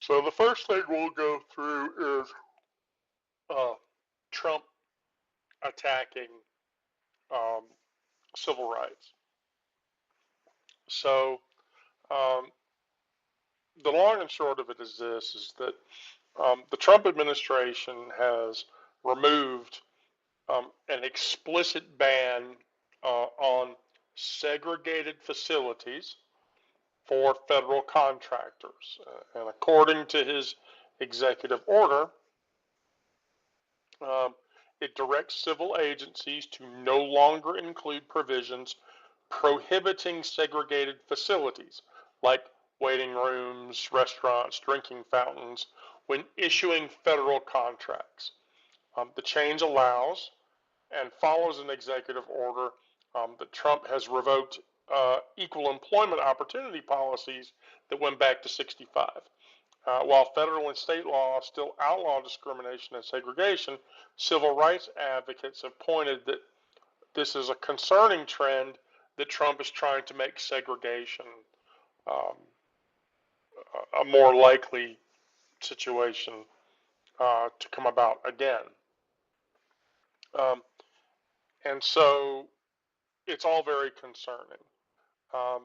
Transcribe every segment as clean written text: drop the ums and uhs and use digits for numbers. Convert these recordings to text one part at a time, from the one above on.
So the first thing we'll go through is uh, Trump attacking um, civil rights. So um, the long and short of it is this: is that the Trump administration has removed an explicit ban on segregated facilities for federal contractors. And according to his executive order, um, it directs civil agencies to no longer include provisions prohibiting segregated facilities like waiting rooms, restaurants, drinking fountains when issuing federal contracts. The change allows and follows an executive order that Trump has revoked equal employment opportunity policies that went back to 65. While federal and state laws still outlaw discrimination and segregation, civil rights advocates have pointed that this is a concerning trend that Trump is trying to make segregation um, a more likely situation to come about again. Um, and so it's all very concerning. Um,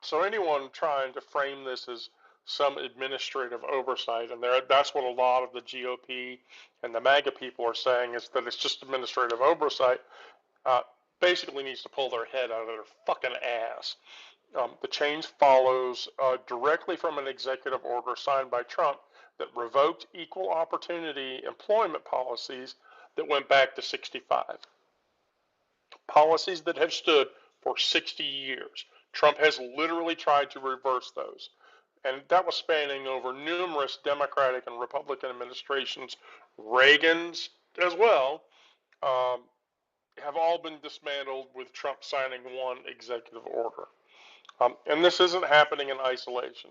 so anyone trying to frame this as some administrative oversight, and that's what a lot of the GOP and the MAGA people are saying, is that it's just administrative oversight, uh, basically needs to pull their head out of their fucking ass. The change follows directly from an executive order signed by Trump that revoked equal opportunity employment policies that went back to 65. Policies that have stood for 60 years. Trump has literally tried to reverse those. And that was spanning over numerous Democratic and Republican administrations. Reagan's as well have all been dismantled with Trump signing one executive order. And this isn't happening in isolation.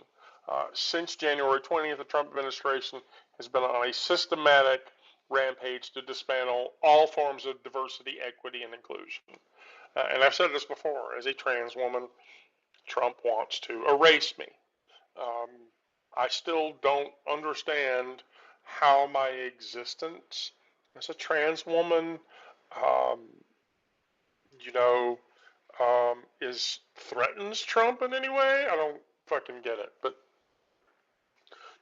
Since January 20th, the Trump administration has been on a systematic rampage to dismantle all forms of diversity, equity, and inclusion. And I've said this before, as a trans woman, Trump wants to erase me. Um, I still don't understand how my existence as a trans woman, um, you know, is threatens Trump in any way. I don't fucking get it. But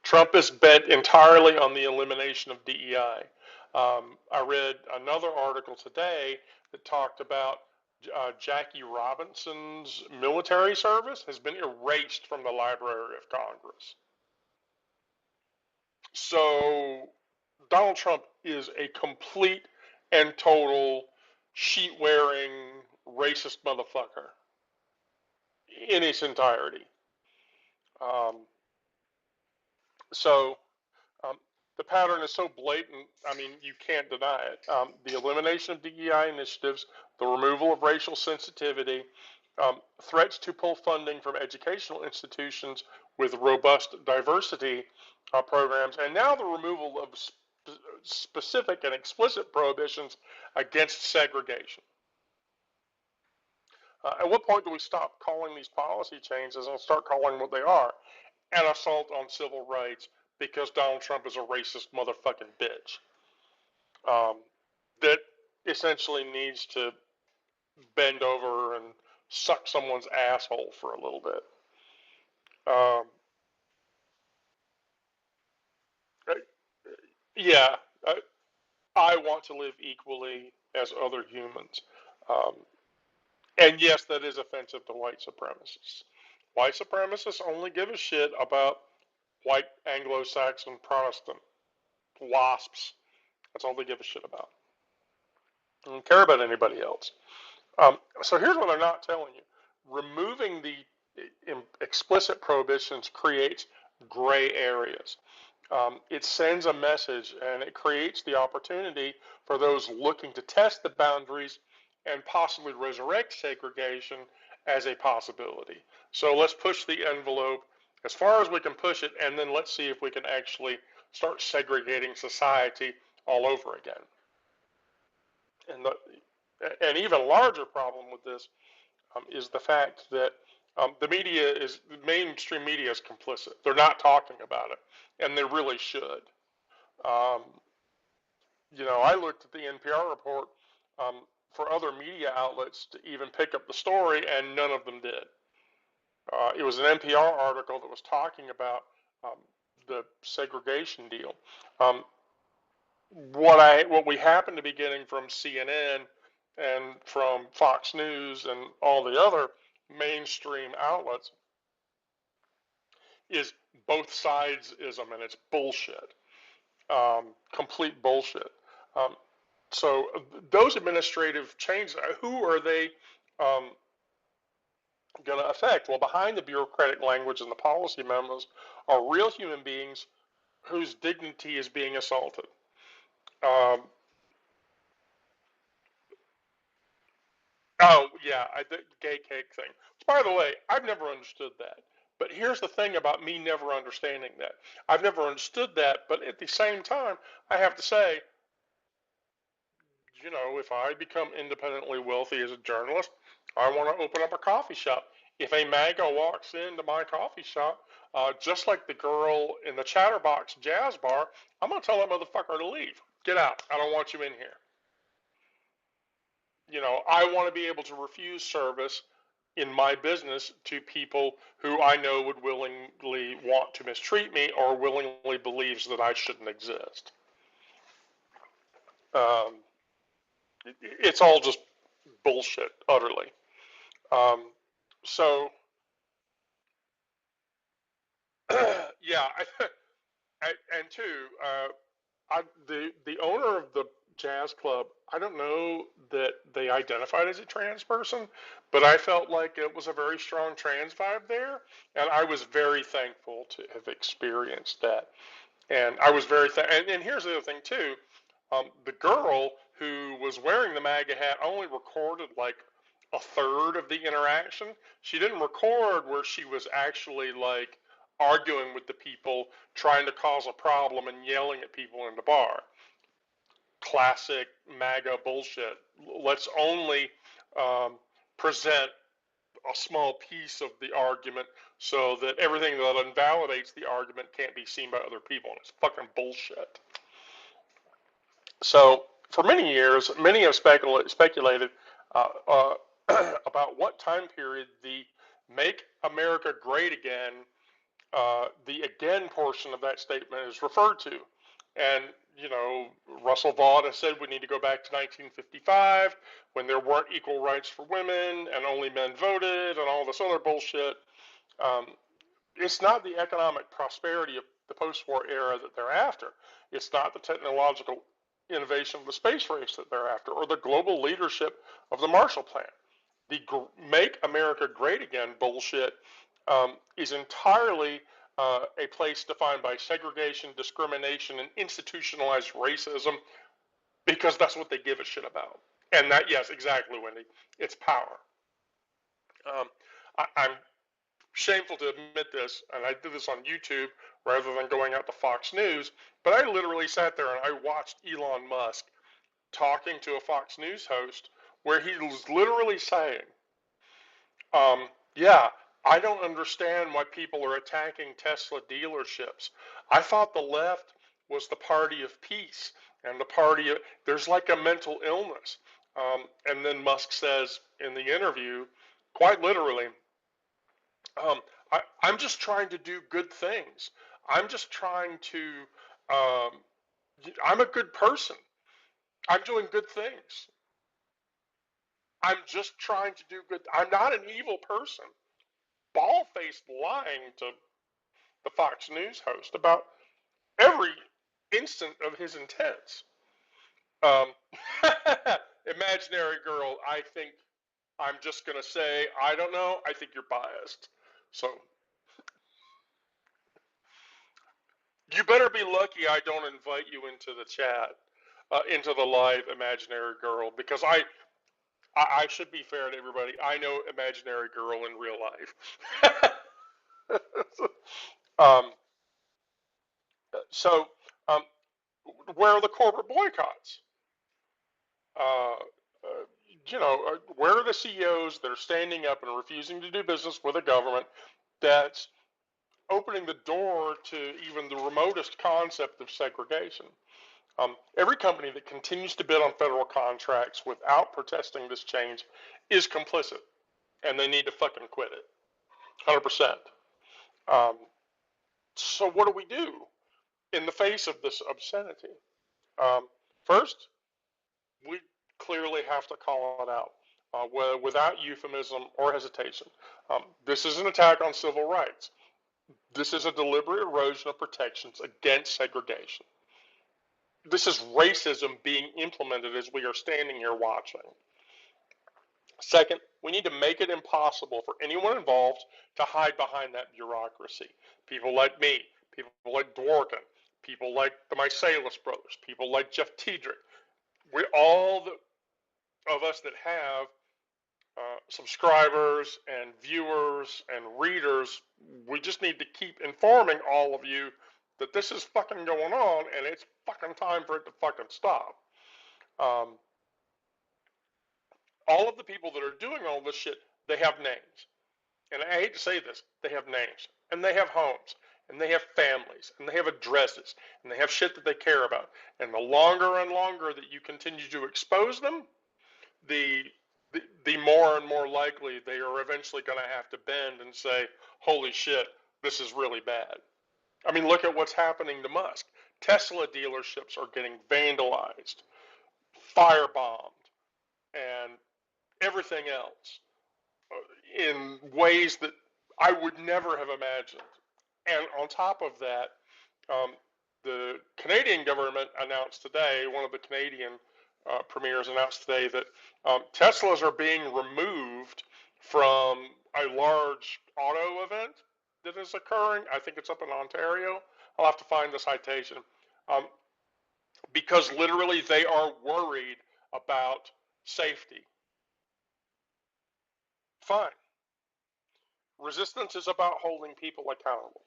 Trump is bent entirely on the elimination of DEI. I read another article today that talked about Jackie Robinson's military service has been erased from the Library of Congress. So Donald Trump is a complete and total sheet wearing racist motherfucker in its entirety. Um, so um, the pattern is so blatant, I mean, you can't deny it. The elimination of DEI initiatives, the removal of racial sensitivity, threats to pull funding from educational institutions with robust diversity programs, and now the removal of specific and explicit prohibitions against segregation. At what point do we stop calling these policy changes and start calling what they are? An assault on civil rights because Donald Trump is a racist motherfucking bitch that essentially needs to bend over and suck someone's asshole for a little bit. Um, yeah, I want to live equally as other humans. Um, and yes, that is offensive to white supremacists. White supremacists only give a shit about white Anglo-Saxon Protestant WASPs. That's all they give a shit about. They don't care about anybody else. So here's what they're not telling you. Removing the explicit prohibitions creates gray areas. It sends a message and it creates the opportunity for those looking to test the boundaries and possibly resurrect segregation as a possibility. So let's push the envelope as far as we can push it, and then let's see if we can actually start segregating society all over again. And an even larger problem with this is the fact that The mainstream media is complicit. They're not talking about it, and they really should. Um, I looked at the NPR report for other media outlets to even pick up the story, and none of them did. It was an NPR article that was talking about um, the segregation deal. Um, what we happen to be getting from CNN and from Fox News and all the other mainstream outlets is both sides ism, and it's bullshit, complete bullshit. Um, so those administrative changes, who are they going to affect? Well, behind the bureaucratic language and the policy memos are real human beings whose dignity is being assaulted. Um, Oh yeah, the gay cake thing. By the way, I've never understood that. But here's the thing about me never understanding that. I've never understood that, but at the same time, I have to say, if I become independently wealthy as a journalist, I want to open up a coffee shop. If a MAGA walks into my coffee shop, just like the girl in the Chatterbox Jazz Bar, I'm going to tell that motherfucker to leave. Get out. I don't want you in here. I want to be able to refuse service in my business to people who I know would willingly want to mistreat me or willingly believes that I shouldn't exist. Um, it's all just bullshit, utterly. Um, so, yeah, and two, the owner of the jazz club, I don't know that they identified as a trans person, but I felt like it was a very strong trans vibe there, and I was very thankful to have experienced that. And I was and here's the other thing too, the girl who was wearing the MAGA hat only recorded like a third of the interaction. She didn't record where she was actually like arguing with the people, trying to cause a problem and yelling at people in the bar. Classic MAGA bullshit. Let's only present a small piece of the argument so that everything that invalidates the argument can't be seen by other people. And it's fucking bullshit. So for many years, many have speculated uh, about what time period the "Make America Great Again," the "again" portion of that statement is referred to. And Russell Vaught has said we need to go back to 1955 when there weren't equal rights for women and only men voted and all this other bullshit. Um, it's not the economic prosperity of the post-war era that they're after. It's not the technological innovation of the space race that they're after, or the global leadership of the Marshall Plan. The "Make America Great Again" bullshit is entirely a place defined by segregation, discrimination, and institutionalized racism, because that's what they give a shit about. And that, yes, exactly, Wendy, it's power. I'm shameful to admit this, and I did this on YouTube rather than going out to Fox News, but I literally sat there and I watched Elon Musk talking to a Fox News host where he was literally saying, yeah, I don't understand why people are attacking Tesla dealerships. I thought the left was the party of peace and the party of, there's like a mental illness. And then Musk says in the interview, quite literally, um, I'm just trying to do good things. I'm just trying to, um, I'm a good person. I'm doing good things. I'm just trying to do good. I'm not an evil person. Ball-faced lying to the Fox News host about every instant of his intents. Um, Imaginary girl, I think I'm just going to say, I don't know. I think you're biased. So you better be lucky I don't invite you into the chat, into the live imaginary girl, because I should be fair to everybody. I know imaginary girl in real life. um, so, um, where are the corporate boycotts? Uh, where are the CEOs that are standing up and refusing to do business with a government that's opening the door to even the remotest concept of segregation? Every company that continues to bid on federal contracts without protesting this change is complicit, and they need to fucking quit it, 100%. So what do we do in the face of this obscenity? First, we clearly have to call it out without euphemism or hesitation. This is an attack on civil rights. This is a deliberate erosion of protections against segregation. This is racism being implemented as we are standing here watching. Second, we need to make it impossible for anyone involved to hide behind that bureaucracy. People like me, people like Dworkin, people like the Mysalis brothers, people like Jeff Tiedrick. Of us that have subscribers and viewers and readers, we just need to keep informing all of you that this is fucking going on and it's fucking time for it to fucking stop. All of the people that are doing all this shit, they have names. And I hate to say this, they have names. And they have homes. And they have families. And they have addresses. And they have shit that they care about. And the longer and longer that you continue to expose them, the more and more likely they are eventually going to have to bend and say, holy shit, this is really bad. I mean, look at what's happening to Musk. Tesla dealerships are getting vandalized, firebombed, and everything else in ways that I would never have imagined. And on top of that, the Canadian government announced today, one of the Canadian premiers announced today that Teslas are being removed from a large auto event that is occurring. I think it's up in Ontario. I'll have to find the citation. Because literally they are worried about safety. Fine. Resistance is about holding people accountable.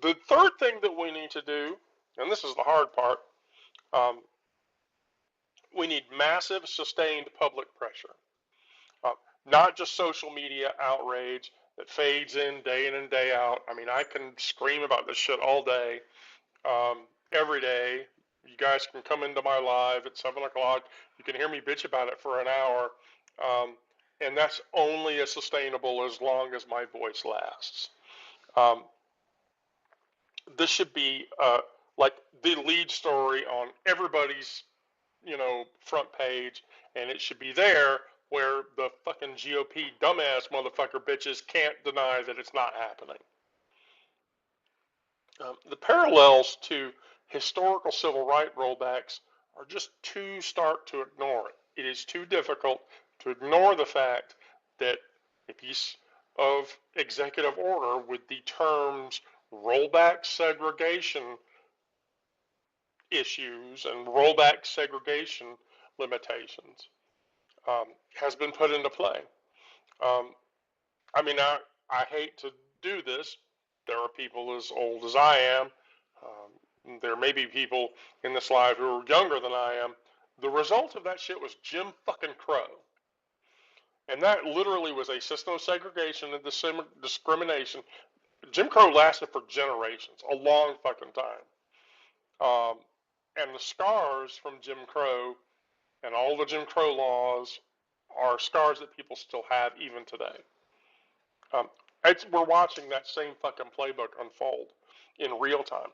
The third thing that we need to do, and this is the hard part, we need massive, sustained public pressure. Not just social media outrage that fades in and day out. I mean, I can scream about this shit all day, every day. You guys can come into my live at 7 o'clock. You can hear me bitch about it for an hour. And that's only as sustainable as long as my voice lasts. This should be like the lead story on everybody's, front page, and it should be there where the fucking GOP dumbass motherfucker bitches can't deny that it's not happening. The parallels to historical civil rights rollbacks are just too stark to ignore. It is too difficult to ignore the fact that a piece of executive order with the terms rollback segregation issues and rollback segregation limitations has been put into play. I mean, I hate to do this. There are people as old as I am. There may be people in this live who are younger than I am. The result of that shit was Jim fucking Crow. And that literally was a system of segregation and discrimination. Jim Crow lasted for generations, a long fucking time. And the scars from Jim Crow and all the Jim Crow laws are scars that people still have even today. We're watching that same fucking playbook unfold in real time.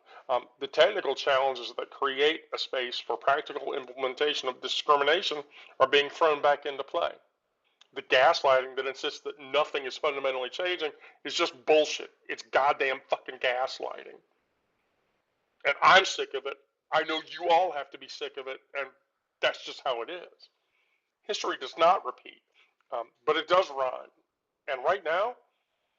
The technical challenges that create a space for practical implementation of discrimination are being thrown back into play. The gaslighting that insists that nothing is fundamentally changing is just bullshit. It's goddamn fucking gaslighting. And I'm sick of it. I know you all have to be sick of it, and that's just how it is. History does not repeat, but it does rhyme. And right now,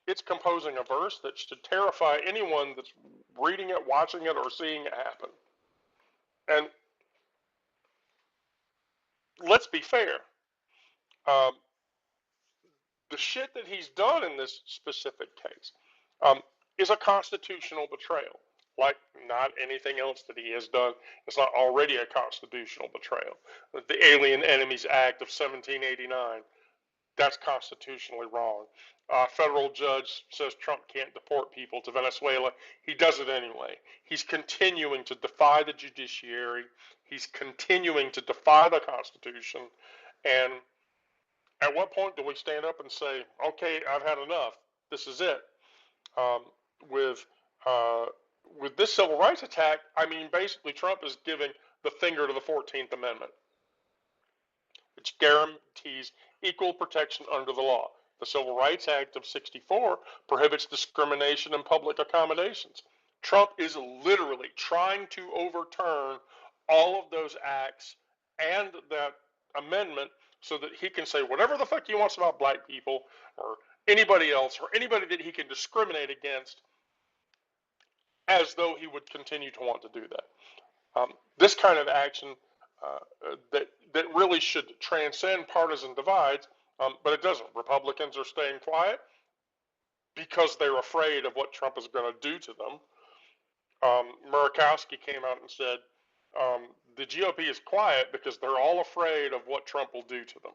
it's composing a verse that should terrify anyone that's reading it, watching it, or seeing it happen. And let's be fair. The shit that he's done in this specific case is a constitutional betrayal. like not anything else that he has done. It's not already a constitutional betrayal. The Alien Enemies Act of 1789, that's constitutionally wrong. Federal judge says Trump can't deport people to Venezuela. He does it anyway. He's continuing to defy the judiciary. He's continuing to defy the Constitution. And at what point do we stand up and say, okay, I've had enough. This is it. Um, with uh, with this civil rights attack, I mean, basically Trump is giving the finger to the 14th Amendment, which guarantees equal protection under the law. The Civil Rights Act of 64 prohibits discrimination in public accommodations. Trump is literally trying to overturn all of those acts and that amendment so that he can say whatever the fuck he wants about black people or anybody else or anybody that he can discriminate against, as though he would continue to want to do that. This kind of action that really should transcend partisan divides, but it doesn't. Republicans are staying quiet because they're afraid of what Trump is going to do to them. Murkowski came out and said the GOP is quiet because they're all afraid of what Trump will do to them,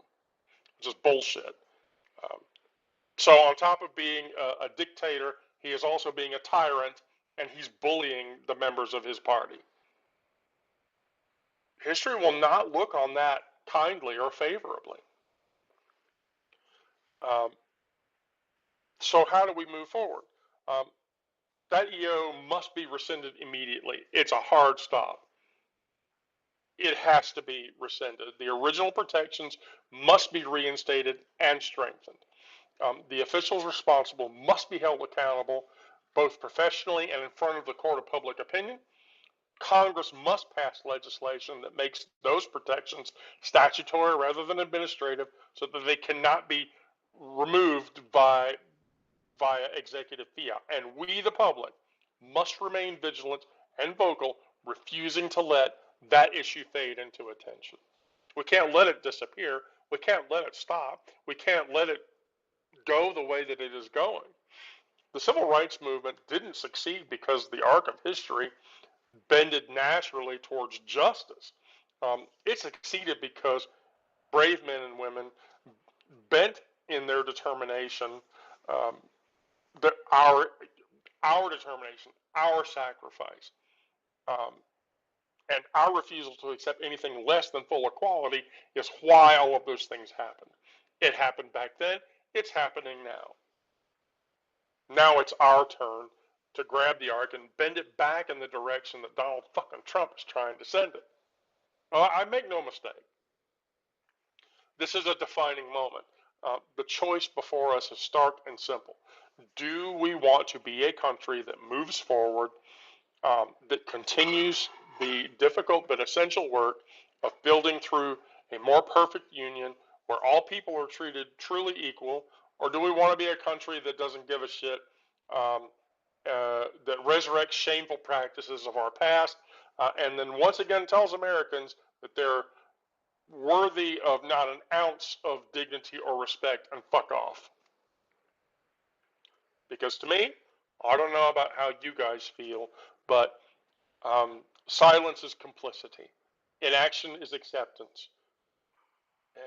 which is bullshit. Um, so on top of being a dictator, he is also being a tyrant, and he's bullying the members of his party. History will not look on that kindly or favorably. Um, so how do we move forward? Um, that EO must be rescinded immediately. It's a hard stop. It has to be rescinded. The original protections must be reinstated and strengthened. The officials responsible must be held accountable, both professionally and in front of the court of public opinion. Congress must pass legislation that makes those protections statutory rather than administrative, so that they cannot be removed via executive fiat. And we, the public, must remain vigilant and vocal, refusing to let that issue fade into attention. We can't let it disappear. We can't let it stop. We can't let it go the way that it is going. The civil rights movement didn't succeed because the arc of history bended naturally towards justice. It succeeded because brave men and women bent in their determination, um, that our determination, our sacrifice, um, and our refusal to accept anything less than full equality is why all of those things happened. It happened back then. It's happening now. Now it's our turn to grab the arc and bend it back in the direction that Donald fucking Trump is trying to send it. I make no mistake. This is a defining moment. The choice before us is stark and simple. Do we want to be a country that moves forward, that continues the difficult but essential work of building through a more perfect union where all people are treated truly equal, or do we want to be a country that doesn't give a shit, that resurrects shameful practices of our past, and then once again tells Americans that they're worthy of not an ounce of dignity or respect and fuck off? Because to me, I don't know about how you guys feel, but silence is complicity. Inaction is acceptance.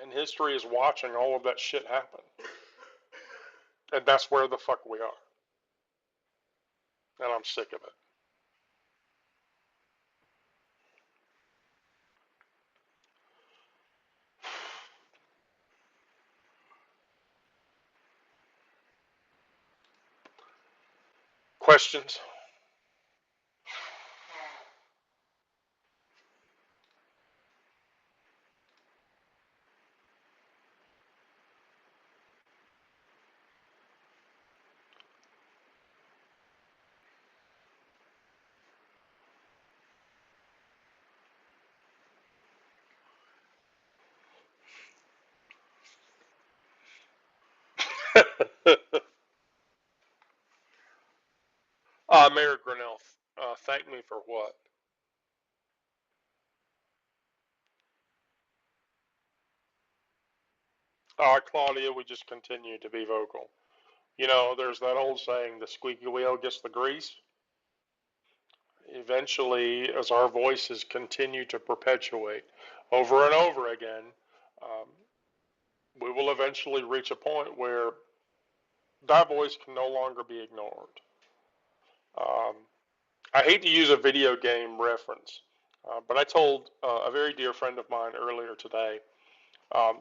And history is watching all of that shit happen. And that's where the fuck we are. And I'm sick of it. Questions? Mayor Grinnell, thank me for what? Claudia, we just continue to be vocal. You know, there's that old saying, the squeaky wheel gets the grease. eventually, as our voices continue to perpetuate over and over again, um, we will eventually reach a point where that voice can no longer be ignored. Um, I hate to use a video game reference, but I told a very dear friend of mine earlier today um,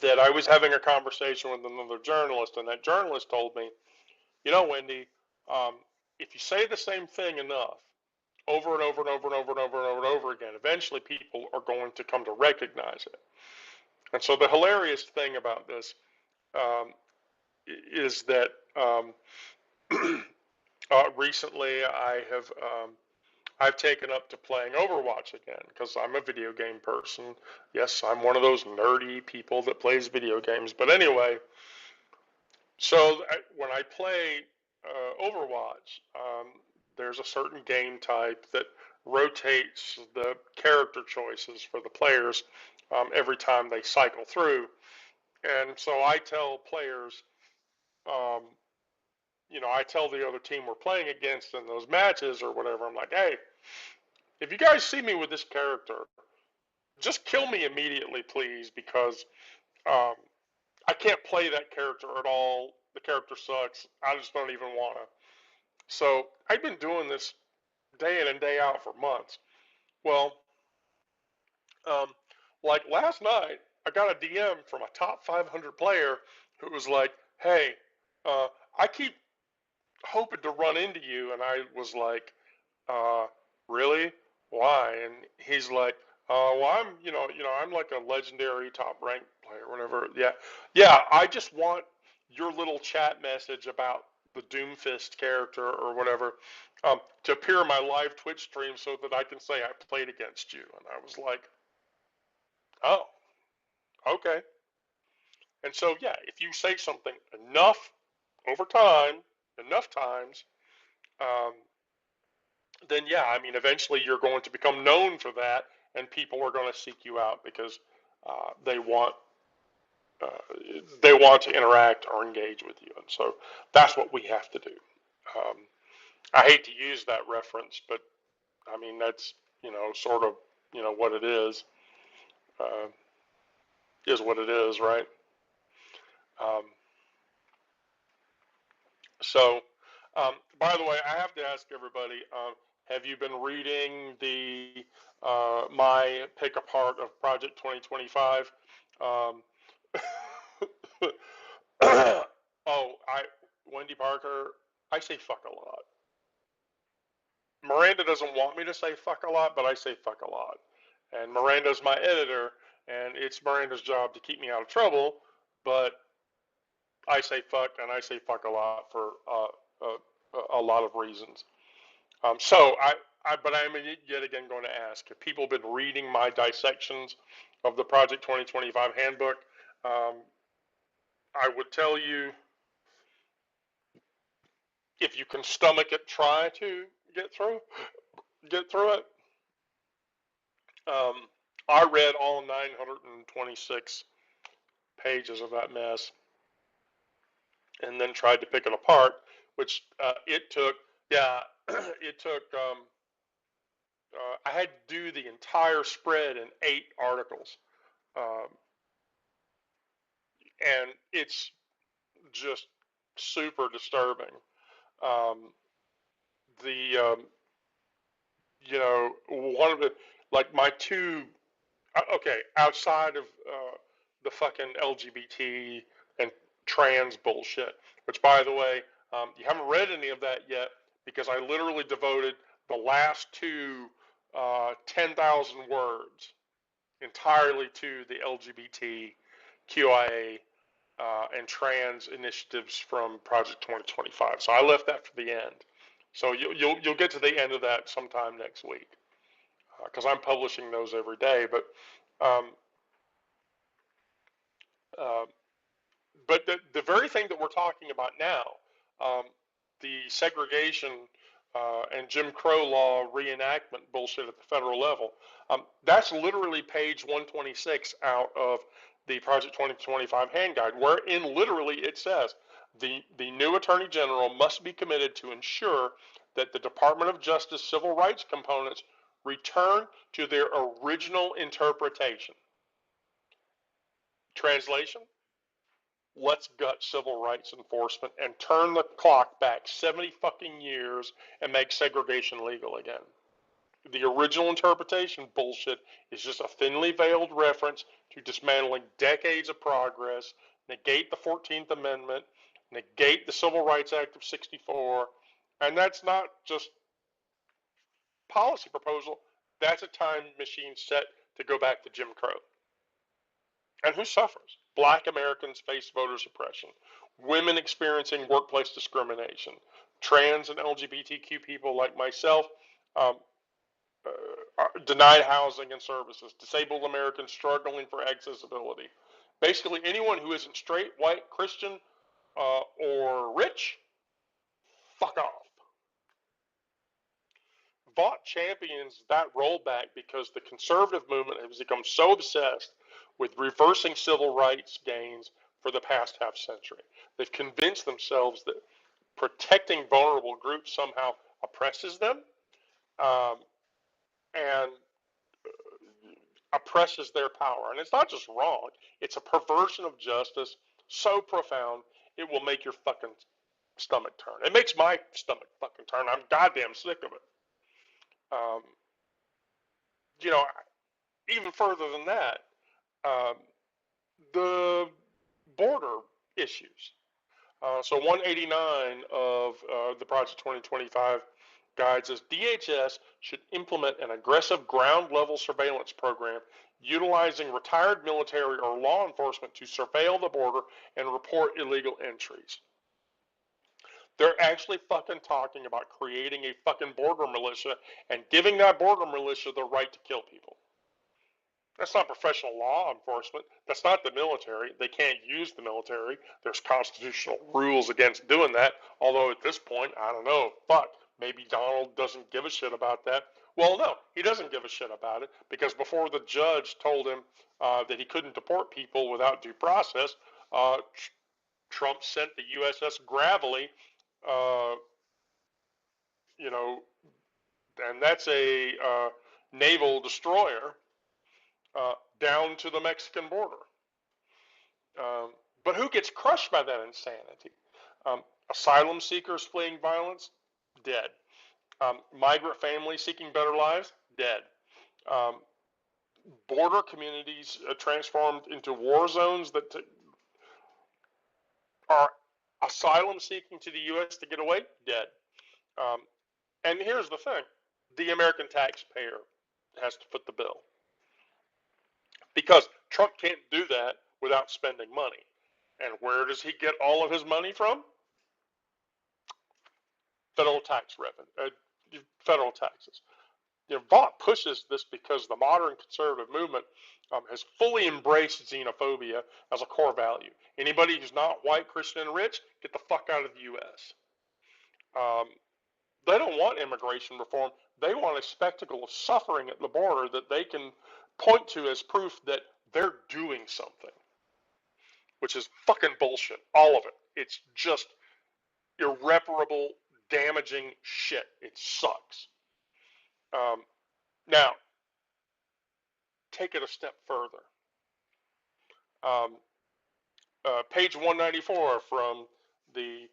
that I was having a conversation with another journalist, and that journalist told me, you know, Wendy, um, if you say the same thing enough, over and over and over and over and over and over and over again, eventually people are going to come to recognize it. And so the hilarious thing about this um, is that recently I've taken up to playing Overwatch again because I'm a video game person. Yes, I'm one of those nerdy people that plays video games. But anyway, so when I play Overwatch, there's a certain game type that rotates the character choices for the players every time they cycle through. And so I tell players, um, I tell the other team we're playing against in those matches or whatever, I'm like, hey, if you guys see me with this character, just kill me immediately, please, because um, I can't play that character at all. The character sucks. I just don't even want to. So I've been doing this day in and day out for months. Well, um, like last night, I got a DM from a top 500 player who was like, "Hey, I keep hoping to run into you," and I was like, uh, "Really? Why?" And he's like, "Well, I'm like a legendary top ranked player, whatever. Yeah, yeah. I just want your little chat message about the Doomfist character or whatever to appear in my live Twitch stream so that I can say I played against you." And I was like, "Oh, okay." And so, yeah, if you say something enough over time, enough times, um, then yeah, I mean, eventually you're going to become known for that, and people are going to seek you out because uh, they want uh, they want to interact or engage with you, and so that's what we have to do. Um, I hate to use that reference, but I mean that's sort of what it uh, is what it is, right? Um, so, by the way, I have to ask everybody: have you been reading the my pick apart of Project 2025? Um, oh, Wendy Parker, I say fuck a lot. Miranda doesn't want me to say fuck a lot, but I say fuck a lot. And Miranda's my editor, and it's Miranda's job to keep me out of trouble, but I say fuck, and I say fuck a lot for a lot of reasons. But I'm yet again going to ask: have people been reading my dissections of the Project 2025 handbook? Um, I would tell you, if you can stomach it, try to get through it. Um, I read all 926 pages of that mess, and then tried to pick it apart, which it took. Yeah, it took. I had to do the entire spread in 8 articles, um, and it's just super disturbing. Um, the one of the like my two okay, outside of the fucking LGBT and trans bullshit, which by the way, you haven't read any of that yet because I literally devoted the last two 10,000 words entirely to the LGBT, QIA, and trans initiatives from Project 2025. So I left that for the end. So you'll get to the end of that sometime next week because I'm publishing those every day. Um, uh, but the very thing that we're talking about now, um, the segregation and Jim Crow law reenactment bullshit at the federal level, that's literally page 126 out of the Project 2025 hand guide, wherein literally it says the new attorney general must be committed to ensure that the Department of Justice civil rights components return to their original interpretation. Translation: let's gut civil rights enforcement and turn the clock back 70 fucking years and make segregation legal again. The original interpretation bullshit is just a thinly veiled reference to dismantling decades of progress, negate the 14th Amendment, negate the Civil Rights Act of 64, and that's not just policy proposal, that's a time machine set to go back to Jim Crow. And who suffers? Black Americans face voter suppression, women experiencing workplace discrimination, trans and LGBTQ people like myself denied housing and services, disabled Americans struggling for accessibility. Basically, anyone who isn't straight, white, Christian, or rich, fuck off. Vaught champions that rollback because the conservative movement has become so obsessed with reversing civil rights gains for the past half century. They've convinced themselves that protecting vulnerable groups somehow oppresses them and oppresses their power. And it's not just wrong, it's a perversion of justice so profound it will make your fucking stomach turn. It makes my stomach fucking turn. I'm goddamn sick of it. You know, even further than that, the border issues. So 189 of the Project 2025 guide says DHS should implement an aggressive ground-level surveillance program utilizing retired military or law enforcement to surveil the border and report illegal entries. They're actually fucking talking about creating a fucking border militia and giving that border militia the right to kill people. That's not professional law enforcement. That's not the military. They can't use the military. There's constitutional rules against doing that. Although at this point, I don't know. Fuck, maybe Donald doesn't give a shit about that. Well, no, he doesn't give a shit about it because before the judge told him that he couldn't deport people without due process, Trump sent the USS Gravely, you know, and that's a naval destroyer, down to the Mexican border. But who gets crushed by that insanity? Asylum seekers fleeing violence, dead. Migrant families seeking better lives, dead. Border communities transformed into war zones that are asylum seeking to the U.S. to get away, dead. And here's the thing. The American taxpayer has to foot the bill. Because Trump can't do that without spending money. And where does he get all of his money from? Federal tax revenue, federal taxes. You know, Vaught pushes this because the modern conservative movement has fully embraced xenophobia as a core value. Anybody who's not white, Christian, and rich, get the fuck out of the U.S. They don't want immigration reform. They want a spectacle of suffering at the border that they can point to as proof that they're doing something, which is fucking bullshit. All of it. It's just irreparable, damaging shit. It sucks. Now, take it a step further. Page 194 from the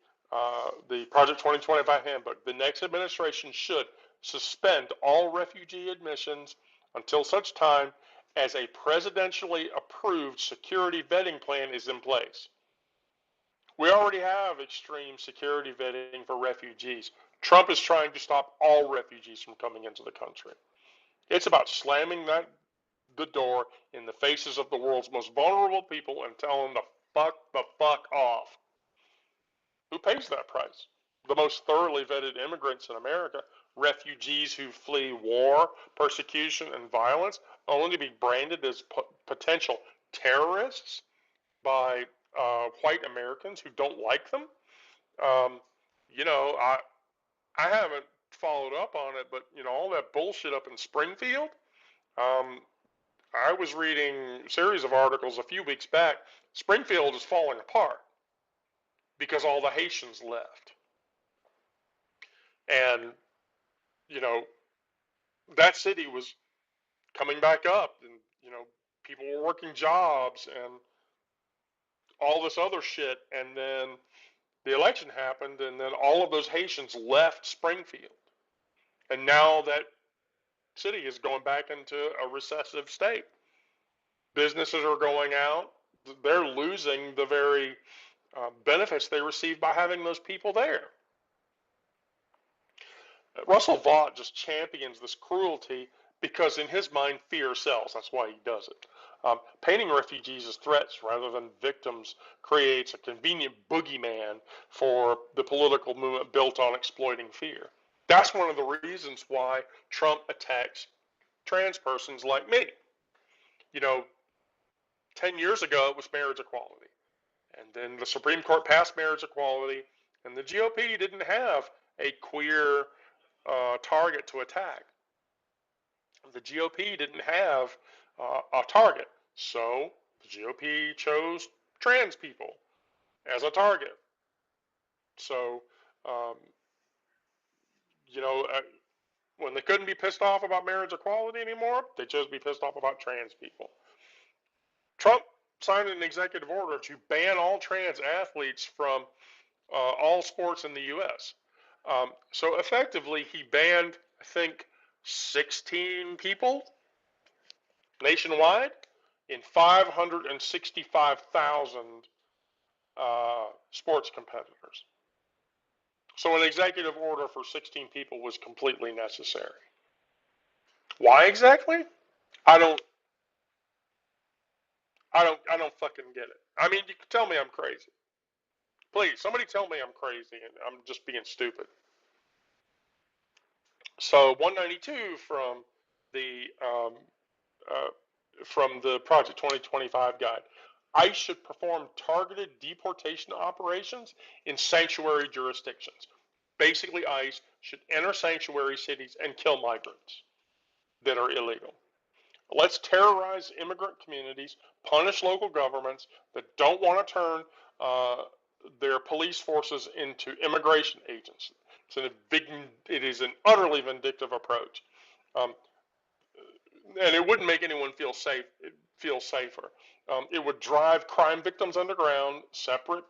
Project 2025 handbook. The next administration should suspend all refugee admissions until such time as a presidentially approved security vetting plan is in place. We already have extreme security vetting for refugees. Trump is trying to stop all refugees from coming into the country. It's about slamming the door in the faces of the world's most vulnerable people and telling them to fuck off. Who pays that price? The most thoroughly vetted immigrants in America, refugees who flee war, persecution, and violence, only to be branded as potential terrorists by white Americans who don't like them. You know, I haven't followed up on it, but you know, all that bullshit up in Springfield. I was reading a series of articles a few weeks back. Springfield is falling apart because all the Haitians left. And, you know, that city was coming back up, and, you know, people were working jobs and all this other shit. And then the election happened, and then all of those Haitians left Springfield. And now that city is going back into a recessive state. Businesses are going out. They're losing the very benefits they received by having those people there. Russell Vaught just champions this cruelty because, in his mind, fear sells. That's why he does it. Painting refugees as threats rather than victims creates a convenient boogeyman for the political movement built on exploiting fear. That's one of the reasons why Trump attacks trans persons like me. You know, 10 years ago it was marriage equality. And then the Supreme Court passed marriage equality, and the GOP didn't have a queer target to attack. The GOP didn't have a target. So the GOP chose trans people as a target. So, um, you know, when they couldn't be pissed off about marriage equality anymore, they chose to be pissed off about trans people. Trump signed an executive order to ban all trans athletes from all sports in the U.S. So effectively, he banned, I think, 16 people nationwide in 565,000 sports competitors. So an executive order for 16 people was completely necessary. Why exactly? I don't I don't fucking get it. I mean, you can tell me I'm crazy. Please, somebody tell me I'm crazy and I'm just being stupid. So 192 the um, from the Project 2025 guide. ICE should perform targeted deportation operations in sanctuary jurisdictions. Basically, ICE should enter sanctuary cities and kill migrants that are illegal. Let's terrorize immigrant communities, punish local governments that don't want to turn their police forces into immigration agents. It is an utterly vindictive approach, um, and it wouldn't make anyone feel safer. It would drive crime victims underground, separate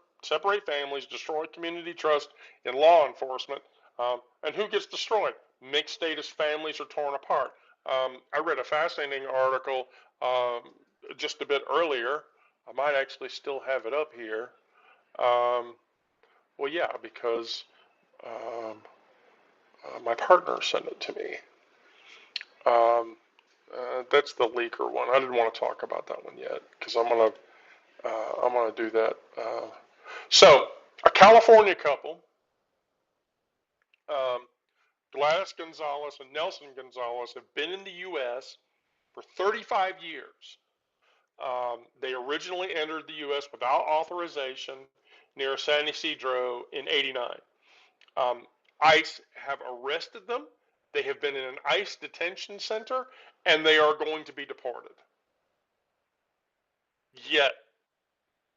families, destroy community trust in law enforcement. And who gets destroyed? Mixed status families are torn apart. I read a fascinating article just a bit earlier. I might actually still have it up here. Well, yeah, because um, my partner sent it to me. That's the leaker one. I didn't want to talk about that one yet because I'm gonna do that. So, a California couple, um, Gladys Gonzalez and Nelson Gonzalez, have been in the U.S. for 35 years. They originally entered the U.S. without authorization near San Ysidro in '89. Um, ICE have arrested them. They have been in an ICE detention center, and they are going to be deported. Yet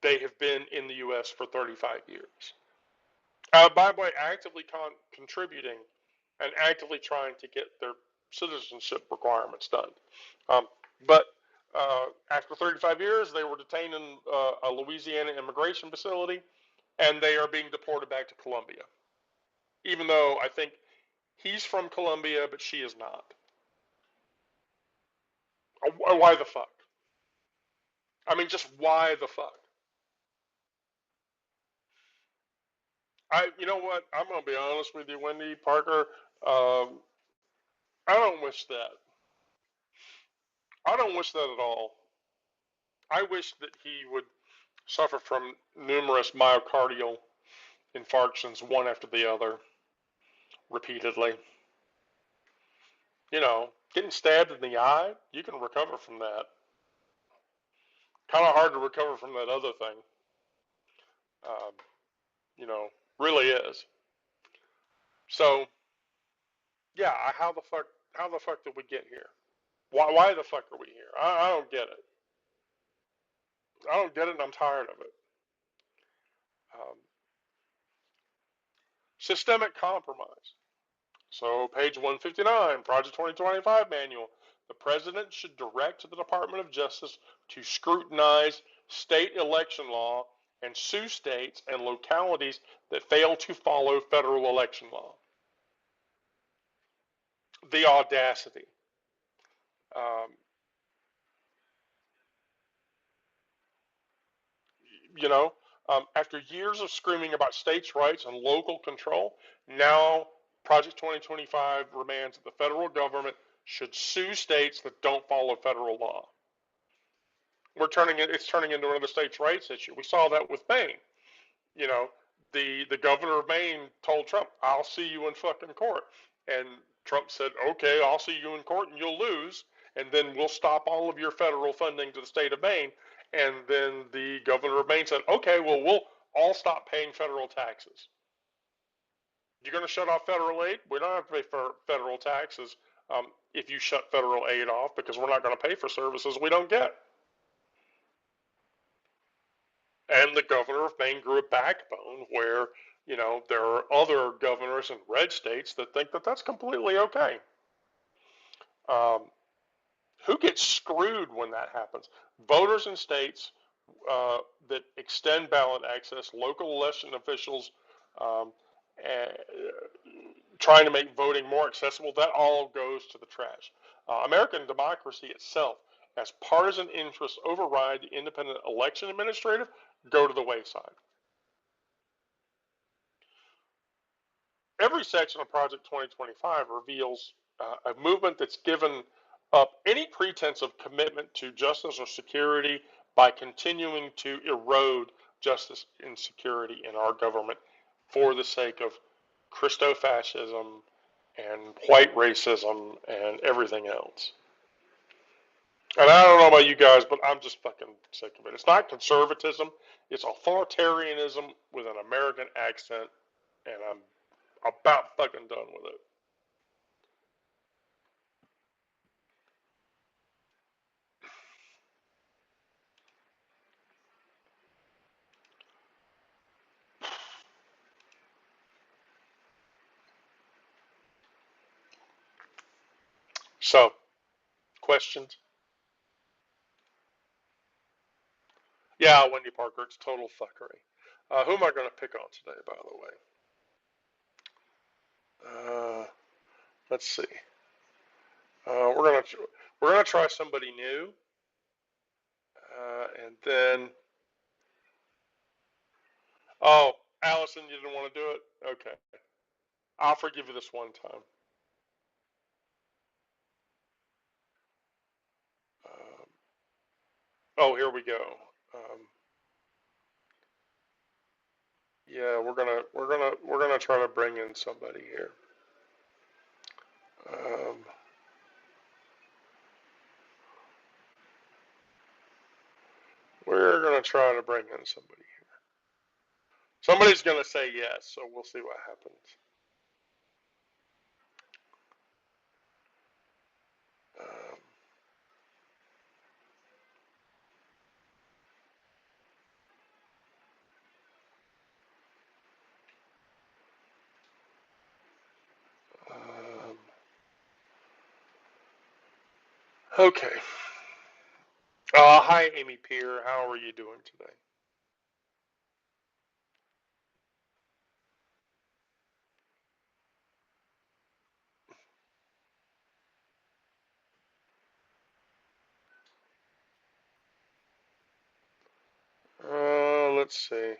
they have been in the U.S. for 35 years. By the way, actively contributing and actively trying to get their citizenship requirements done. Um, but after 35 years, they were detained in a Louisiana immigration facility, and they are being deported back to Colombia. Even though I think he's from Colombia, but she is not. Why the fuck? I mean, just why the fuck? You know what? I'm gonna be honest with you, Wendy Parker. Um, I don't wish that. I don't wish that at all. I wish that he would suffer from numerous myocardial infarctions, one after the other, repeatedly. You know, getting stabbed in the eye, you can recover from that. Kind of hard to recover from that other thing. Um, you know, really is. So, yeah, how the fuck did we get here? Why the fuck are we here? I don't get it. I don't get it, and I'm tired of it. Um, Systemic compromise. So page 159, Project 2025 manual. The president should direct the Department of Justice to scrutinize state election law and sue states and localities that fail to follow federal election law. The audacity. Um, you know, after years of screaming about states' rights and local control, now Project 2025 demands that the federal government should sue states that don't follow federal law. It's turning into another states' rights issue. We saw that with Maine. You know, the governor of Maine told Trump, "I'll see you in fucking court," and Trump said, "Okay, I'll see you in court, and you'll lose, and then we'll stop all of your federal funding to the state of Maine." And then the governor of Maine said, "Okay, well, we'll all stop paying federal taxes. You're going to shut off federal aid? We don't have to pay for federal taxes if you shut federal aid off, because we're not going to pay for services we don't get." And the governor of Maine grew a backbone where, there are other governors in red states that think that that's completely okay. Um, who gets screwed when that happens? Voters in states that extend ballot access, local election officials um, trying to make voting more accessible, that all goes to the trash. American democracy itself, as partisan interests override the independent election administrative, go to the wayside. Every section of Project 2025 reveals a movement that's given up any pretense of commitment to justice or security by continuing to erode justice and security in our government for the sake of Christo-fascism and white racism and everything else. And I don't know about you guys, but I'm just fucking sick of it. It's not conservatism, it's authoritarianism with an American accent, and I'm about fucking done with it. So, questions? Yeah, Wendy Parker, it's total fuckery. Who am I going to pick on today, by the way? Let's see. We're gonna try somebody new, and then oh, Allison, you didn't want to do it. Okay, I'll forgive you this one time. Um, oh, here we go. Um, yeah, we're gonna try to bring in somebody here. Um, we're gonna try to bring in somebody here. Somebody's gonna say yes, so we'll see what happens. Um, um, okay. Hi, Amy Peer. How are you doing today? Let's see.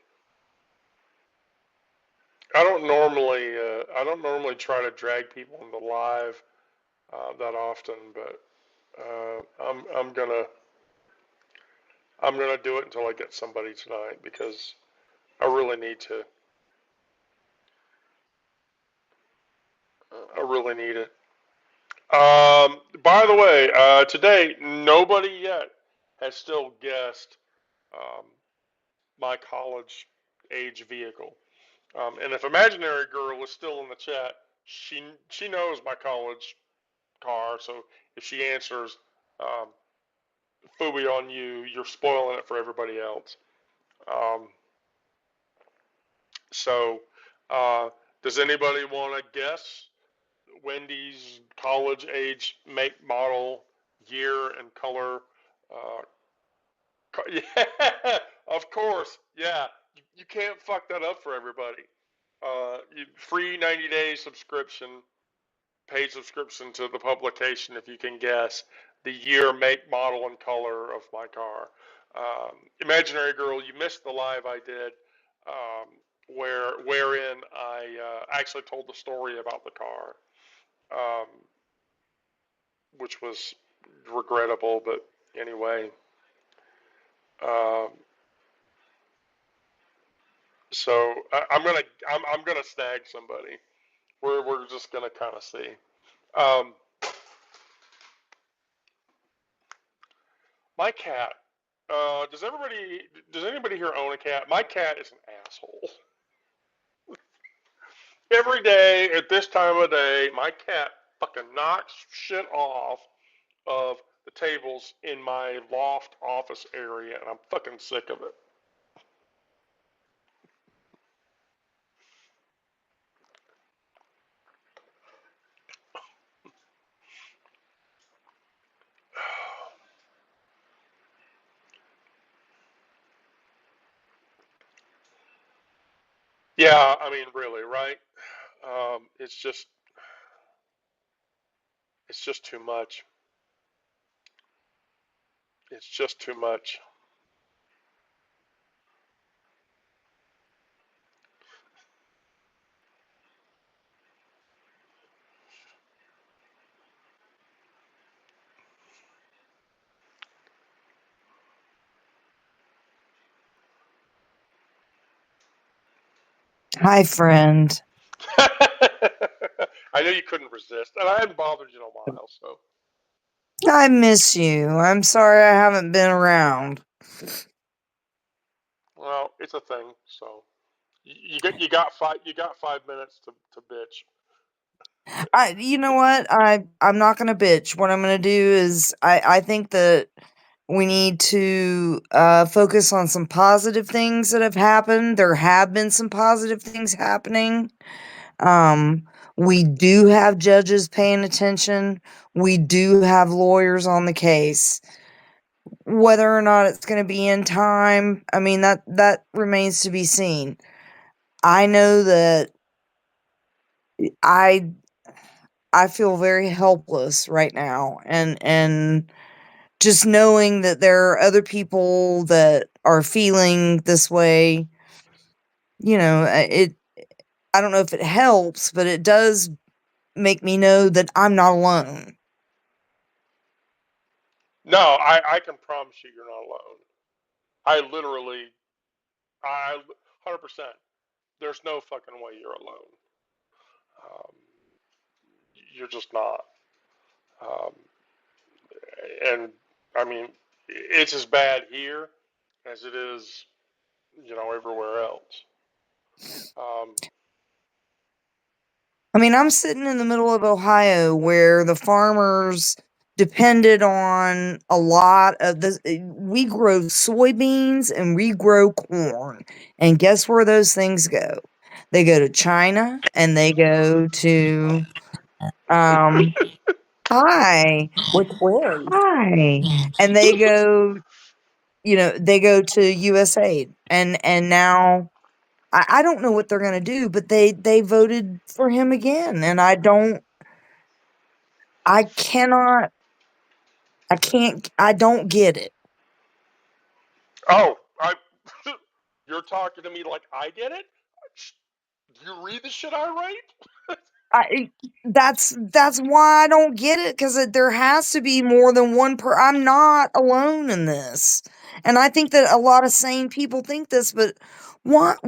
I don't normally try to drag people into live that often, but I'm gonna do it until I get somebody tonight because I really need to. I really need it. By the way, today nobody yet has still guessed um, my college age vehicle. And if Imaginary Girl is still in the chat, she knows my college car. So if she answers, um, "Fooey on you," you're spoiling it for everybody else. Um, so, uh, does anybody want to guess Wendy's college age make, model, year, and color. Yeah, of course. Yeah, you can't fuck that up for everybody. Free 90-day subscription, paid subscription to the publication if you can guess the year, make, model, and color of my car. Imaginary Girl, you missed the live I did, wherein I actually told the story about the car, which was regrettable, but anyway. So I'm gonna snag somebody. We're just gonna kind of see. My cat. Does anybody here own a cat? My cat is an asshole. Every day at this time of day, my cat fucking knocks shit off of the tables in my loft office area, and I'm fucking sick of it. Yeah, I mean, really, right? It's just too much. It's just too much. Hi, friend. I know you couldn't resist, and I hadn't bothered you in a while, so. I miss you. I'm sorry I haven't been around. Well, it's a thing, so you got 5 minutes to bitch. You know what? I'm not gonna bitch. What I'm gonna do is I think that we need to focus on some positive things that have happened. There have been some positive things happening. We do have judges paying attention. We do have lawyers on the case. Whether or not it's going to be in time, I mean that remains to be seen. I know that I I feel very helpless right now, and just knowing that there are other people that are feeling this way, it I don't know if it helps, but it does make me know that I'm not alone. No, I can promise you, you're not alone. I literally, I 100%. There's no fucking way you're alone. Um, you're just not. Um, and I mean, it's as bad here as it is, everywhere else. I mean, I'm sitting in the middle of Ohio where the farmers depended on a lot of this. We grow soybeans and we grow corn. And guess where those things go? They go to China and they go to, um, hi, With twins. hi. And they go, they go to USAID. And now I don't know what they're gonna do, but they voted for him again. And I cannot, I don't get it. Oh, you're talking to me like I get it? Do you read the shit I write? That's why I don't get it, because there has to be more than one I'm not alone in this. And I think that a lot of sane people think this, but what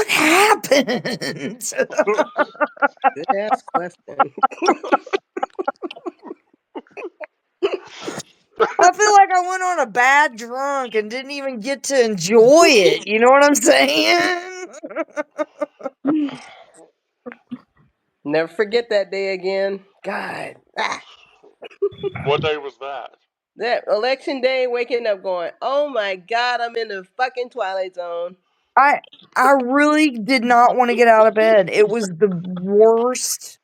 happened? Good ass question. I feel like I went on a bad drunk and didn't even get to enjoy it. You know what I'm saying? Never forget that day again. God. What day was that? That election day, waking up going, oh my God, I'm in the fucking Twilight Zone. I really did not want to get out of bed. It was the worst.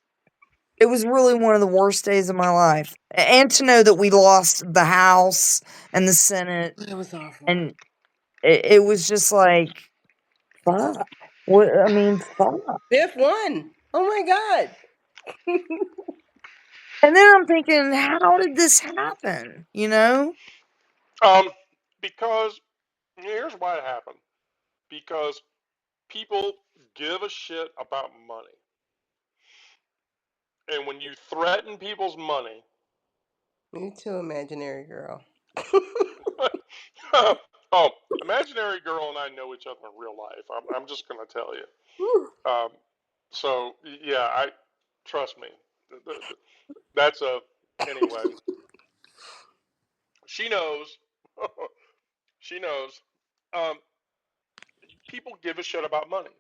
It was really one of the worst days of my life. And to know that we lost the House and the Senate, That was awful. and it was just like, fuck. What I mean, fuck. Fifth one. Oh my God. And then I'm thinking, how did this happen? You know? Because here's why it happened. Because people give a shit about money. And when you threaten people's money, Me too, imaginary girl. oh, imaginary girl and I know each other in real life. I'm just gonna tell you. Whew. So yeah, I trust me. That's a anyway. She knows. She knows. Um, People give a shit about money.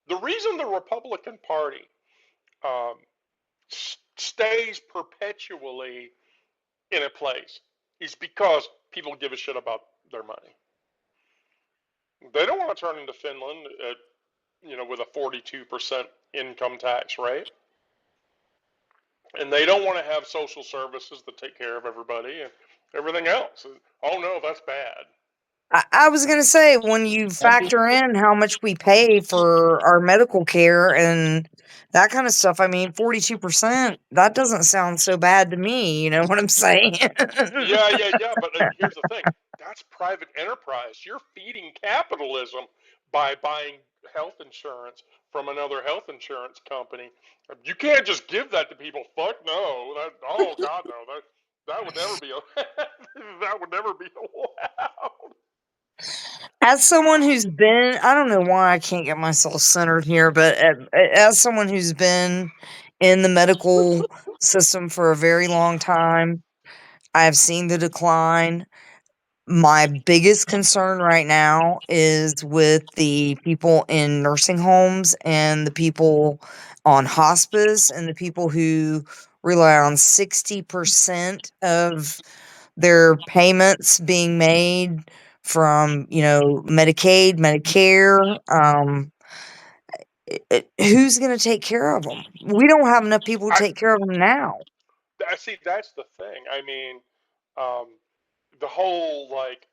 The reason the Republican Party um, stays perpetually in a place is because people give a shit about their money. They don't want to turn into Finland at, with a 42% income tax rate. And they don't want to have social services that take care of everybody and everything else. Oh no, that's bad. I was gonna say, when you factor in how much we pay for our medical care and that kind of stuff, I mean, 42%, that doesn't sound so bad to me. You know what I'm saying? Yeah. But here's the thing: that's private enterprise. You're feeding capitalism by buying health insurance from another health insurance company. You can't just give that to people. Fuck no. Oh God, no. That would never be. That would never be allowed. As someone who's been, I don't know why I can't get myself centered here, but as someone who's been in the medical system for a very long time, I have seen the decline. My biggest concern right now is with the people in nursing homes and the people on hospice and the people who rely on 60% of their payments being made from, Medicaid, Medicare. Who's going to take care of them? We don't have enough people to I take care of them now. see. That's the thing. I mean, um, the whole like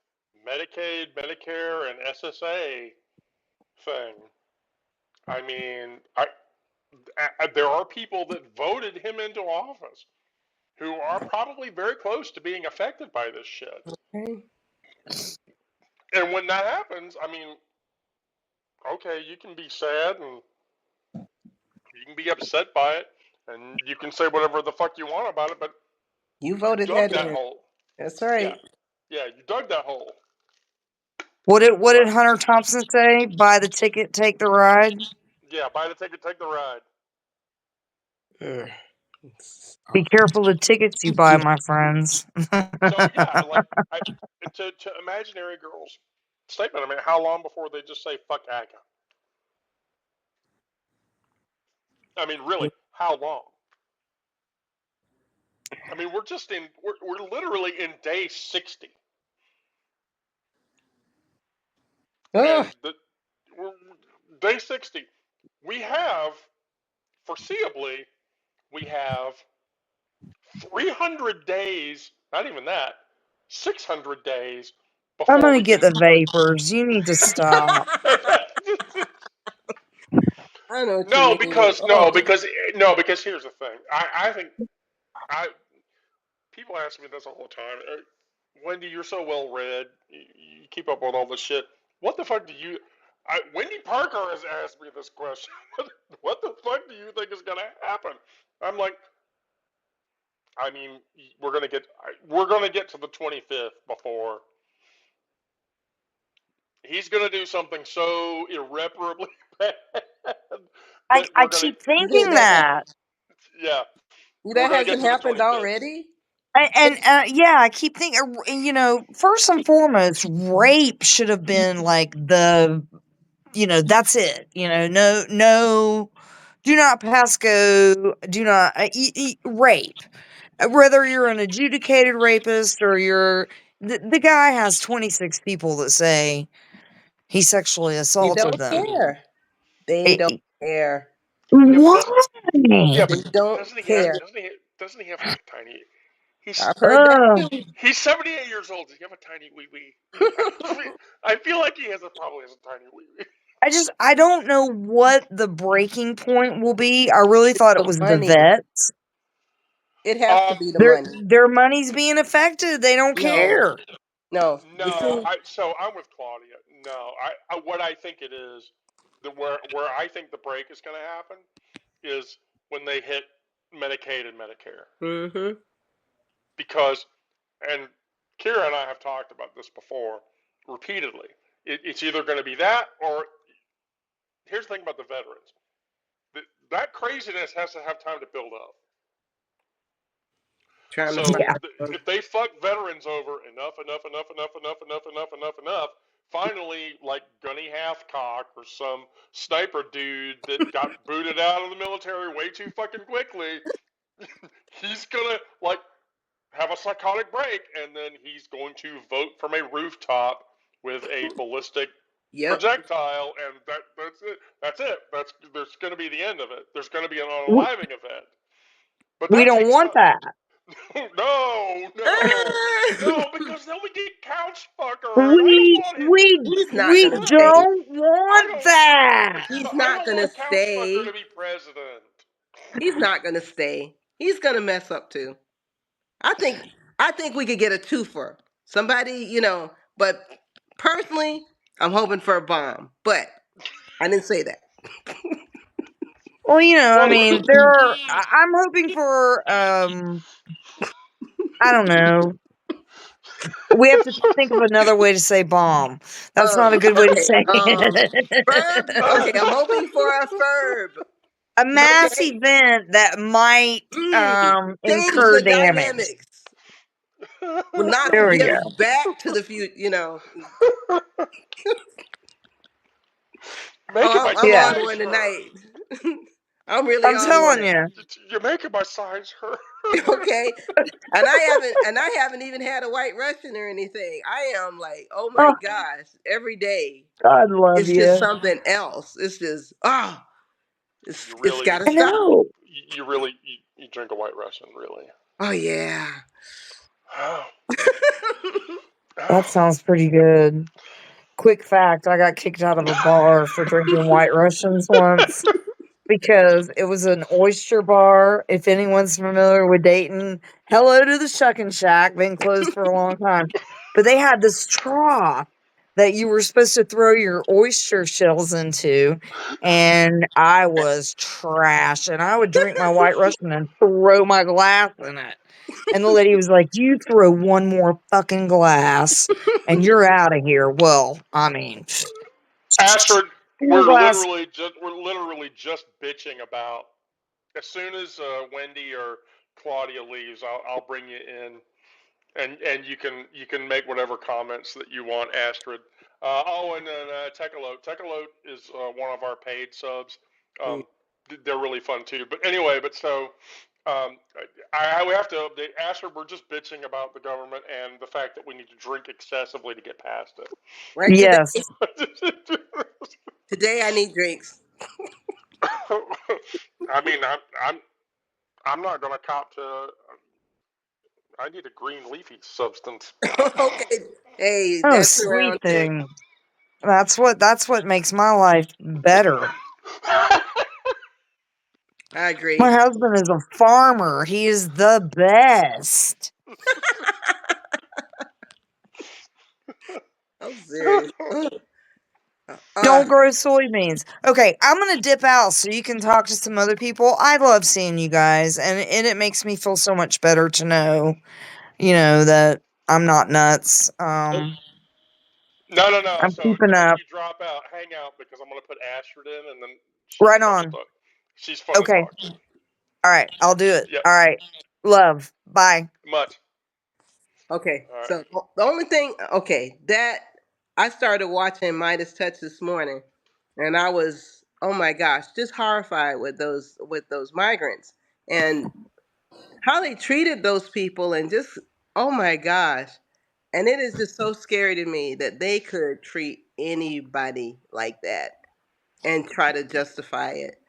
Medicaid, Medicare, and SSA thing. I mean, there are people that voted him into office who are probably very close to being affected by this shit. Okay. And when that happens, I mean, okay, you can be sad and you can be upset by it, and you can say whatever the fuck you want about it, but You you voted dug that that in. hole. That's Yeah, right. yeah, you dug that hole. What did So, Hunter Thompson say? Buy the ticket, take the ride. yeah, buy the ticket, take the ride. Ugh. Be careful the tickets you buy, my friends. So yeah, like to imaginary girls statement. I mean, how long before they just say fuck ACA? I mean, really, how long? I mean, we're literally in day 60, Ugh. and we're, day 60. We have foreseeably we have 300 days. Not even that. 600 days I'm before gonna we get can. the vapors. You need to stop. I know what you no, mean. because Oh. because here's the thing. I think I people ask me this all the time. Wendy, you're so well read. You keep up with all this shit. What the fuck do you? Wendy Parker has asked me this question. What the fuck do you think is gonna happen? I'm like, I mean, we're gonna get to the 25th before he's gonna do something so irreparably bad that I we're gonna, keep thinking that. yeah, we're That gonna get hasn't to the happened 25th. already? Yeah, I keep thinking, first and foremost, rape should have been like that's it. No, do not pass go, do not rape. Whether you're an adjudicated rapist or the guy has 26 people that say He sexually They assaulted don't them. care. They don't care. Yeah, but Why? yeah, They but don't doesn't he have care. doesn't he have like a tiny? He's I've heard that Ugh. too. he's 78 years old. Does he have a tiny wee wee? I feel like he probably has a tiny wee wee. I don't know what the breaking point will be. I really thought it The was the money. vets. It has to be the Their money. their money's being affected. They don't No. care. No. No, You see, so I'm with Claudia. No, what I think it is, where I think the break is going to happen is when they hit Medicaid and Medicare, mm-hmm. because, and Kira and I have talked about this before repeatedly. It's either going to be that, or here's the thing about the veterans: that craziness has to have time to build up. Trying to So Yeah. find if they fuck veterans over enough, finally, like Gunny Hathcock or some sniper dude that got booted out of the military way too fucking quickly, he's gonna like have a psychotic break, and then he's going to vote from a rooftop with a ballistic Yep. projectile, and that's it. There's going to be the end of it. There's going to be an We, unaliving event, but we that don't takes want time. that. No, because then we get couch fucker, and I don't We want him. we He's not we gonna stay. don't I want don't. that. He's I not don't gonna want couch fucker stay. to be president. He's not gonna stay. He's gonna mess up too. I think we could get a twofer. Somebody, but personally, I'm hoping for a bomb. But I didn't say that. Well, I Well, mean, I'm hoping for I don't know. We have to think of another way to say bomb. That's not a good way to Okay. say Verb. Okay, I'm it. hoping for a verb. A mass Okay. event that might Change incur the damage. dynamics. Will not There we get go. us back to the future. making Oh, my I'm Yeah, on sides one hurt. tonight. I'm really I'm on telling one. you. You're making my sides hurt. Okay. And I haven't even had a white Russian or anything. I am like, oh my Oh, gosh, every day God love it's just you. something else. It's just You it's really, gotta I stop. know. you really, you drink a White Russian, really? Oh yeah. Oh, That oh. sounds pretty good. Quick fact, I got kicked out of a bar for drinking White Russians once because it was an oyster bar. If anyone's familiar with Dayton, hello to the Shuckin' Shack, been closed for a long time. But they had this trough that you were supposed to throw your oyster shells into, and I was trash. And I would drink my White Russian and throw my glass in it. And the lady was like, "You throw one more fucking glass and you're out of here." Well, I mean, Astrid, one glass. we're literally just bitching about. As soon as Wendy or Claudia leaves, I'll bring you in, and you can make whatever comments that you want, Astrid. And then Tekalote is one of our paid subs. Um, they're really fun too. But anyway, um, we have to update Astrid. We're just bitching about the government and the fact that we need to drink excessively to get past Right today. Yes. it. Today I need drinks. I mean, I'm not gonna cop to. I need a green leafy substance. Okay. Hey, Oh, that's sweet around too. thing. That's what makes my life better. I My agree. husband is a farmer. He is the best. I'm serious. Don't grow soybeans. Okay, I'm gonna dip out so you can talk to some other people. I love seeing you guys, and it makes me feel so much better to know, that I'm not nuts. No. I'm So keeping when up. you drop out, hang out because I'm gonna put Astrid in, and then she's Right fun to on. talk. She's fun to Okay. talk to. All right. I'll do it. Yep. All right. Love. Bye. Much. Okay, All right. so the only thing, okay, that I started watching Midas Touch this morning, and I was, oh my gosh, just horrified with those migrants and how they treated those people, and just, oh my gosh, and it is just so scary to me that they could treat anybody like that and try to justify it.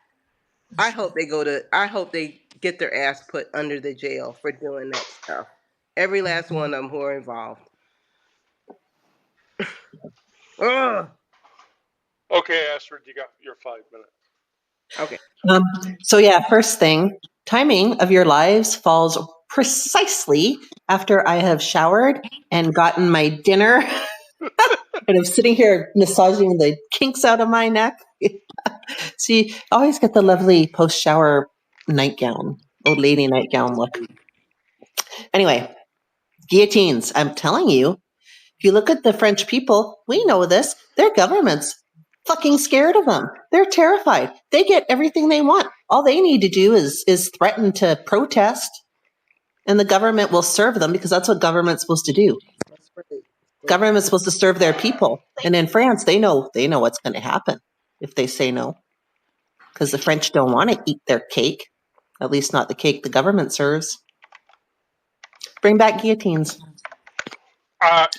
I hope they get their ass put under the jail for doing that stuff. Every last one of them who are involved. Ugh. Okay, Astrid, you got your 5 minutes. Okay. So yeah, first thing, timing of your lives falls precisely after I have showered and gotten my dinner. And I'm sitting here massaging the kinks out of my neck. See, I always get the lovely post-shower nightgown, old lady nightgown look. Anyway, guillotines. I'm telling you, if you look at the French people, we know this. Their government's fucking scared of them. They're terrified. They get everything they want. All they need to do is threaten to protest, and the government will serve them because that's what government's supposed to do. That's right. Government's supposed to serve their people. And in France, they know what's going to happen if they say no. Because the French don't want to eat their cake, at least not the cake the government serves. Bring back guillotines.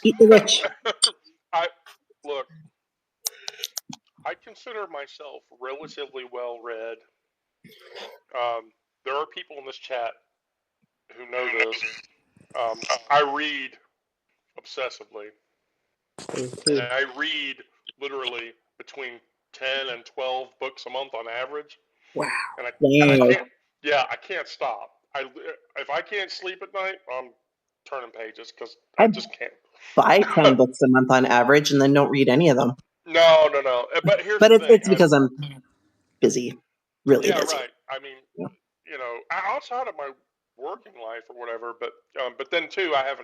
Eat the rich. Look, I consider myself relatively well read. There are people in this chat who know this. I read obsessively. And I read literally between 10 and 12 books a month on average. Wow. And I can't stop. If I can't sleep at night, I'm turning pages because I just can't. Buy 10 books a month on average and then don't read any of them. No. But here's the thing. It's because I'm busy. Really busy. Yeah, right. I mean, outside of my working life or whatever, but then too, I have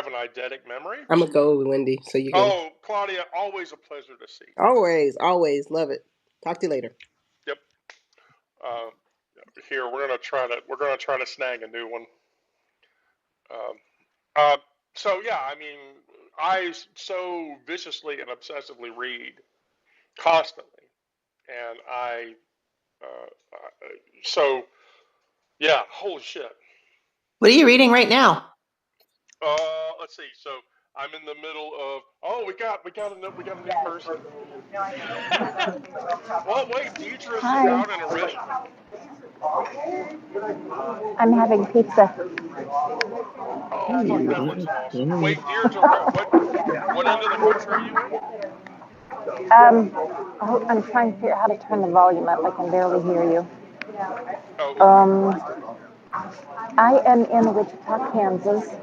an eidetic memory. I'm gonna go with Wendy, so you can. Oh, Claudia, always a pleasure to see. Always love it. Talk to you later. Yep. Here we're gonna try to snag a new one. So yeah, I mean, I so viciously and obsessively read constantly, and so yeah, holy shit. What are you reading right now? Let's see. So I'm in the middle of. Oh, we got a new person. Well, wait, Deidre's out in a rip. I'm having pizza. Oh, fuck, that looks awesome. Wait, Deirdre, what end of the country are you in? I'm trying to figure out how to turn the volume up. I can barely hear you. Oh. I am in Wichita, Kansas,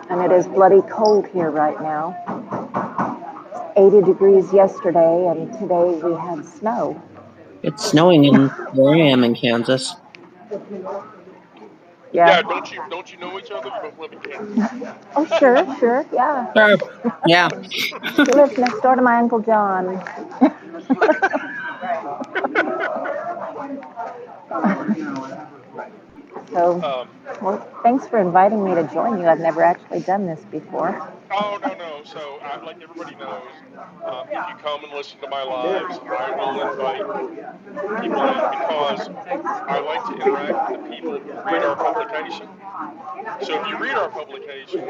and it is bloody cold here right now. 80 degrees yesterday, and today we had snow. It's snowing in where I am in Kansas. Yeah, don't you know each other? You both live in Kansas. Oh, sure, yeah. Sure. Yeah. She lives next door to my Uncle John. So, well, thanks for inviting me to join you. I've never actually done this before. Oh, no. So, like everybody knows, if you come and listen to my lives, I will invite people in because I like to interact with the people who read our publication. So if you read our publication,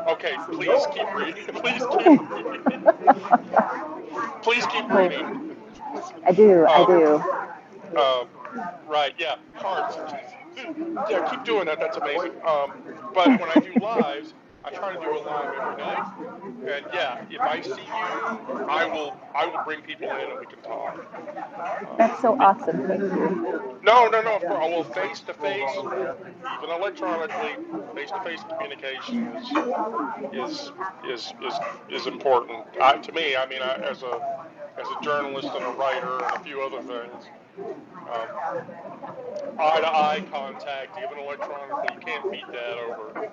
okay, please keep reading. Please keep reading. I do. Right, yeah, hearts. Yeah, keep doing that. That's amazing. But when I do lives, I try to do a live every night. And yeah, if I see you, I will bring people in and we can talk. That's so awesome. Thank you. No, of course. Well, face to face, even electronically, face to face communication is important to me. I mean, as a journalist and a writer and a few other things. Eye-to-eye contact, even electronically, you can't beat that over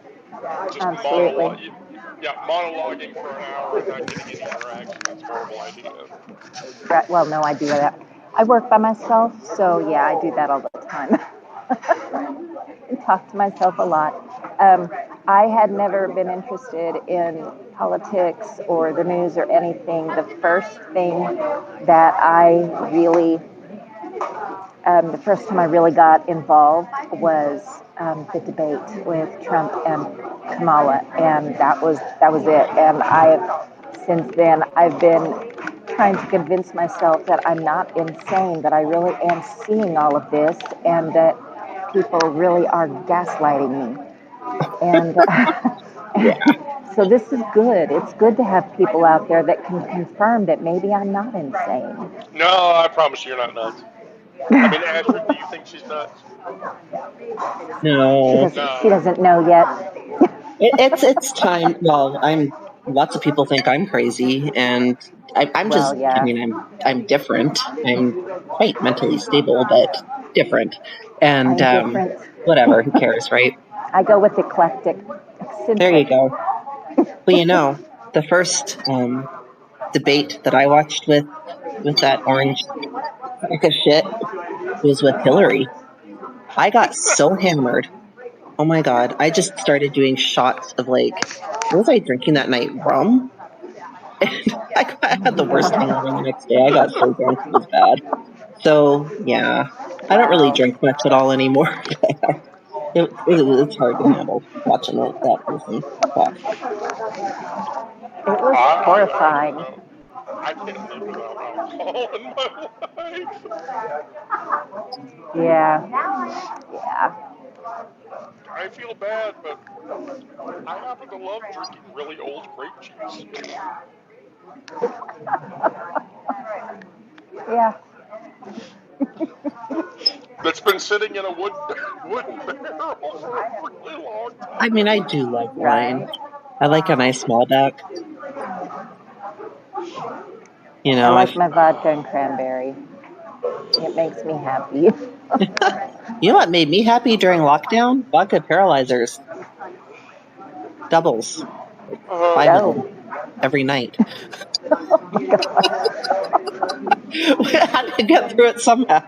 just monologuing for an hour and not getting any interaction. That's a horrible idea. Right, well, no, I do that. I work by myself, so yeah, I do that all the time. I talk to myself a lot. I had never been interested in politics or the news or anything. The first thing that the first time I really got involved was the debate with Trump and Kamala, and that was it. And I have since then, I've been trying to convince myself that I'm not insane, that I really am seeing all of this, and that people really are gaslighting me. And so this is good. It's good to have people out there that can confirm that maybe I'm not insane. No, I promise you're not nuts. I mean, Astrid, do you think she's nuts? No, She No. doesn't know yet. it's time. Well, lots of people think I'm crazy, and I'm Well, just. I yeah. mean, I'm different. I'm quite mentally stable, but different. And I'm different. whatever. Who cares, right? I go with eclectic, There you eccentric. go. Well, the first debate that I watched with that orange sack of shit was with Hillary. I got so hammered. Oh my God. I just started doing shots of what was I drinking that night? Rum? And I had the worst hangover the next day. I got so drunk it was bad. So yeah, I don't really Wow. drink much at all anymore. It's hard to handle watching that person talk. It was I don't horrifying. know. I can't live without alcohol in my life. Yeah. Yeah. I feel bad, but I happen to love drinking really old grape juice. Yeah. That's been sitting in a wooden barrel for a really long I mean, I time. do love wine. Right. I like a nice Malbec. I like If my vodka and cranberry. It makes me happy. what made me happy during lockdown? Vodka paralyzers, doubles, Oh 5 of God. Oh. them every night. We had to get through it somehow.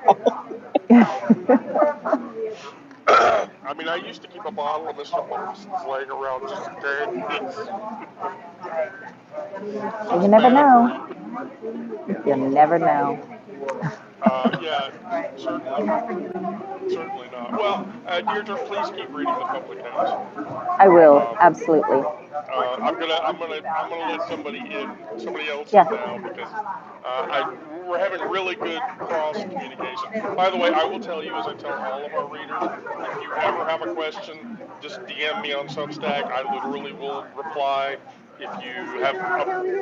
I mean, I used to keep a bottle of Mr. Molson's laying around just in case. You It's never bad for know. you. You never know. Yeah, certainly not. Certainly not. Well, Deirdre, please keep reading the publications. I will, Um, absolutely. I'm gonna let somebody else Yeah. in now because we're having really good cross communication. By the way, I will tell you, as I tell all of our readers, if you ever have a question, just DM me on Substack. I literally will reply. If you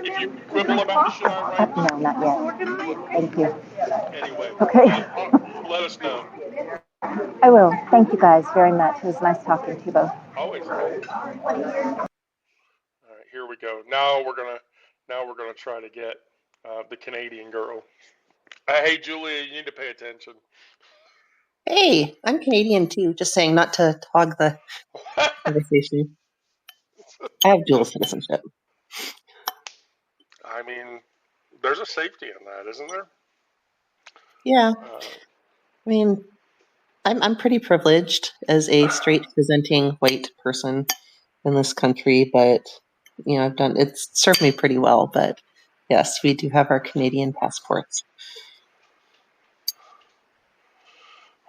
if you quibble about the shit I write, No, not yet. Thank you. anyway, Okay. let us know. I will. Thank you guys very much. It was nice talking to you both. Always. All right, here we go. Now we're gonna try to get the Canadian girl. Hey, Julia, you need to pay attention. Hey, I'm Canadian too. Just saying, not to hog the conversation. I have dual citizenship. I mean, there's a safety in that, isn't there? Yeah, Uh, I mean, I'm pretty privileged as a straight presenting white person in this country, but it's served me pretty well. But yes, we do have our Canadian passports.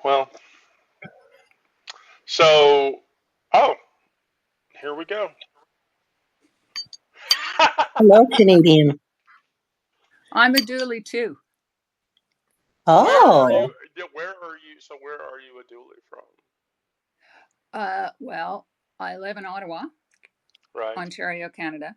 well, so, oh, here we go. Hello, Canadian. I'm a dually too. Where are Oh, you? So where are you a dually from? Well, I live in Ottawa, Right. Ontario, Canada.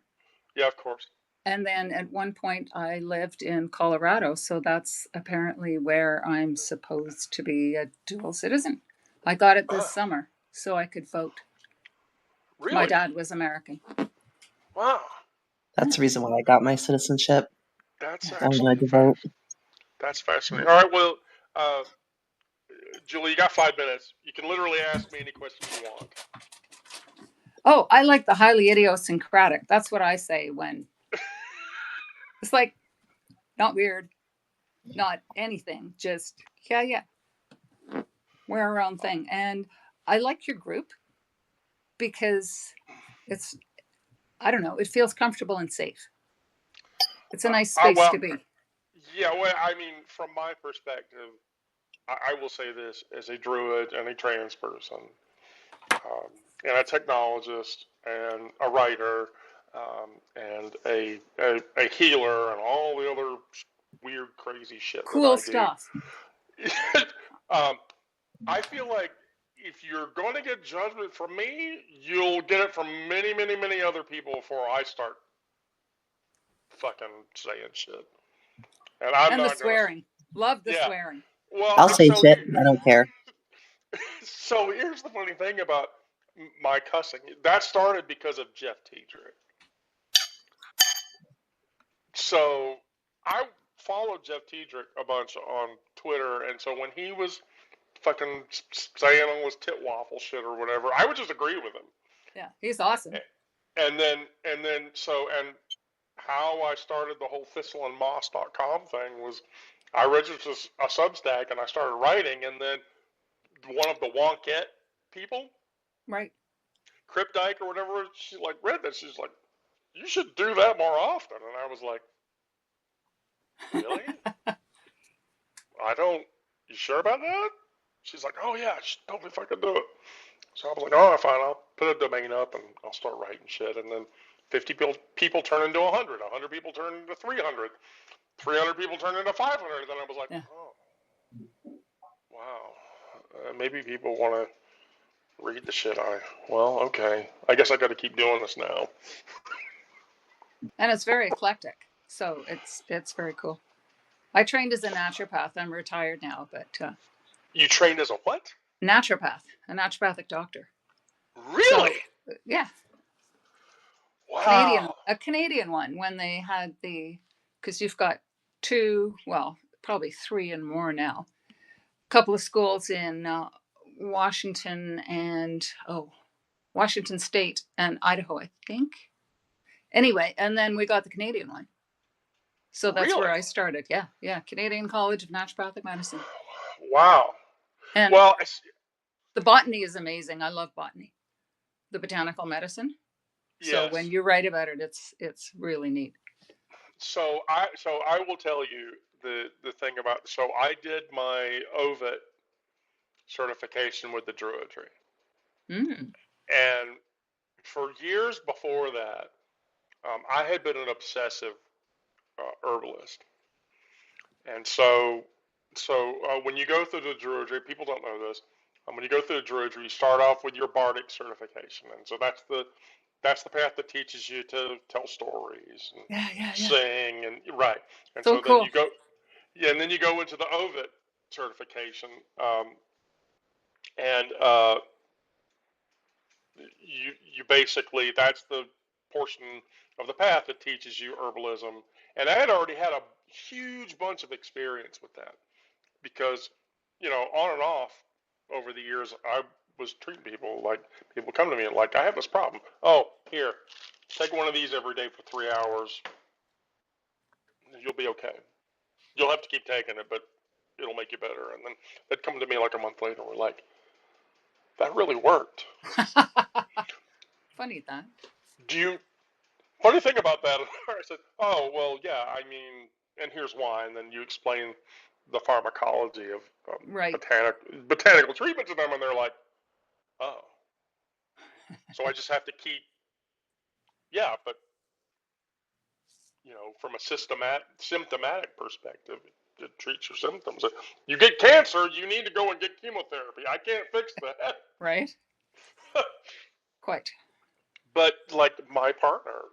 Yeah, of course. And then at one point I lived in Colorado. So that's apparently where I'm supposed to be a dual citizen. I got it this summer so I could vote. My Really? dad was American. Wow. that's the reason why I got my citizenship. That's I wanted actually to vote. that's fascinating. All right. Well, uh, Julie, you got 5 minutes. You can literally ask me any question you want. Oh, I like the highly idiosyncratic. That's what I say when it's like not weird, not anything, just yeah. We're our own thing. And I like your group because it's, I don't know, it feels comfortable and safe. It's a nice space Well, to be. yeah. Well, I mean, from my perspective, I will say this as a druid and a trans person, and a technologist and a writer. and a healer and all the other weird, crazy shit that Cool I stuff. do. I feel like if you're going to get judgment from me, you'll get it from many, many, many other people before I start fucking saying shit. And I'm And the not going to. swearing. Love the Yeah. swearing. Well, I'll say so shit. I don't care. so here's the funny thing about my cussing. That started because of Jeff Tiedrick. So I followed Jeff Tiedrick a bunch on Twitter, and so when he was fucking saying all this tit waffle shit or whatever, I would just agree with him. Yeah, he's awesome. And then how I started the whole thistleandmoss.com thing was I registered a Substack and I started writing, and then one of the Wonkette people, Right. Cryptdyke or whatever, she like read that. She's like, you should do that more often. And I was like, really? You sure about that? She's like, oh yeah, I should totally fucking do it. So I was like, all right, fine, I'll put a domain up and I'll start writing shit. And then 50 people turn into 100, 100 people turn into 300, 300 people turn into 500. Then I was like, oh, wow, maybe people want to read the shit. Well, okay, I guess I got to keep doing this now. And it's very eclectic, so it's very cool. I trained as a naturopath. I'm retired now, but you trained as a what? Naturopath, a naturopathic doctor. Really? So, yeah. Wow. A Canadian one when they had because you've got 2, well, probably 3 and more now. A couple of schools in Washington State and Idaho, I think. Anyway, and then we got the Canadian one. So that's really? where I started. Yeah. Canadian College of Naturopathic Medicine. Wow. And well, the botany is amazing. I love botany. The botanical medicine. Yes. So when you write about it, it's really neat. So I will tell you the thing about. So I did my OVIT certification with the Druidry, and for years before that, I had been an obsessive herbalist, and so when you go through the Druidry, people don't know this. When you go through the Druidry, you start off with your bardic certification, and so that's the path that teaches you to tell stories and sing and right. And so cool. then you go, and then you go into the OVIT certification, and you basically that's the portion of the path that teaches you herbalism. And I had already had a huge bunch of experience with that because, on and off over the years, I was treating people like people come to me and like, I have this problem. Oh, here, take one of these every day for 3 hours. You'll be okay. You'll have to keep taking it, but it'll make you better. And then they'd come to me like a month later. We're like, that really worked. Funny that. Funny thing about that, I said, oh, well, yeah, I mean, and here's why. And then you explain the pharmacology of botanical treatments to them, and they're like, oh. So I just have to keep, but, from a symptomatic perspective, it treats your symptoms. You get cancer, you need to go and get chemotherapy. I can't fix that. Right. Quite. But like my partner,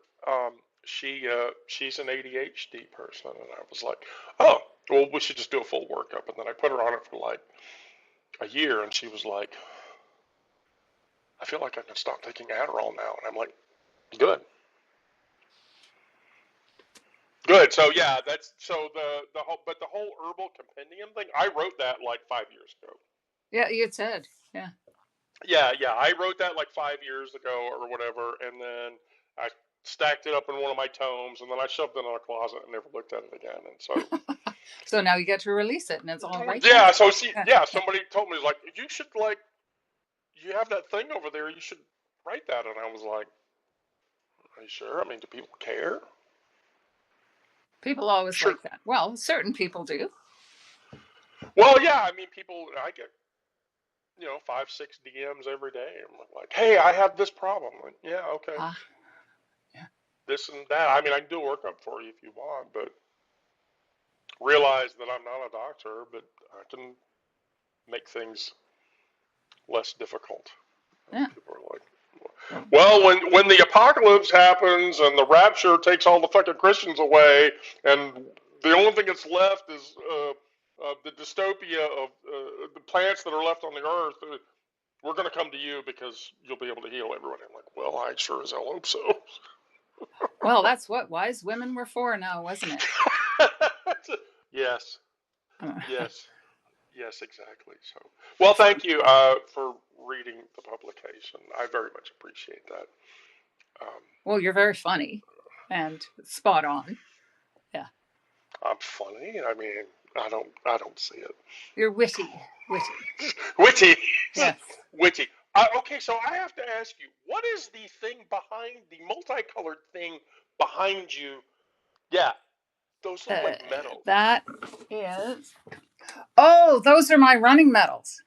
she's an ADHD person, and I was like, oh, well, we should just do a full workup. And then I put her on it for like a year, and she was like, I feel like I can stop taking Adderall now. And I'm like, good. So yeah, that's so the whole herbal compendium thing. I wrote that like 5 years ago. Yeah, you said, yeah. Yeah, I wrote that like 5 years ago or whatever, and then I stacked it up in one of my tomes, and then I shoved it in a closet and never looked at it again. And so, so now you get to release it, and it's all right. Yeah. So somebody told me like you should you have that thing over there. You should write that, and I was like, are you sure? I mean, do people care? People always like that. Well, certain people do. Well, yeah. I mean, I get 5, 6 DMs every day. I'm like, hey, I have this problem. Like, yeah, okay. Yeah. this and that. I mean, I can do a workup for you if you want, but realize that I'm not a doctor, but I can make things less difficult. Yeah. People are like, well, when the apocalypse happens and the rapture takes all the fucking Christians away, and the only thing that's left is the dystopia of the plants that are left on the earth, we're going to come to you because you'll be able to heal everyone. I'm like, well, I sure as hell hope so. Well, that's what wise women were for now, wasn't it? Yes. Yes, exactly. So, well, thank you for reading the publication. I very much appreciate that. Well, you're very funny and spot on. Yeah. I'm funny. I mean, I don't see it. You're witty. Witty. Yes. Witty. Okay, so I have to ask you, what is the thing behind the multicolored thing behind you? Yeah, those look like medals. That is. Oh, those are my running medals.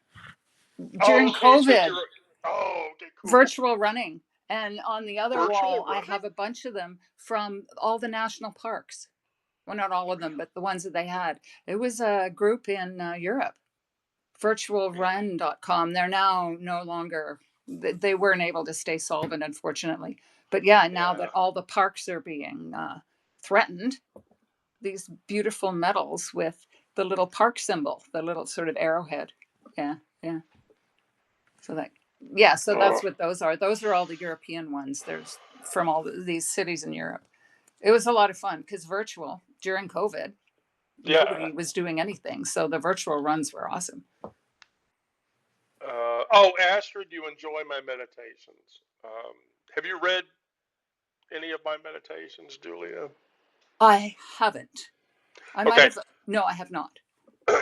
During COVID, okay, cool. Virtual running. And on the other wall, running? I have a bunch of them from all the national parks. Well, not all of them, but the ones that they had. It was a group in Europe, virtualrun.com. They're now no longer, they weren't able to stay solvent, unfortunately. But yeah, now that all the parks are being threatened, these beautiful medals with the little park symbol, the little sort of arrowhead. Yeah. So that's what those are. Those are all the European ones. There's from all these cities in Europe. It was a lot of fun because virtual during COVID, nobody was doing anything. So the virtual runs were awesome. Astrid, you enjoy my meditations. Have you read any of my meditations, Julia? I haven't. No, I have not.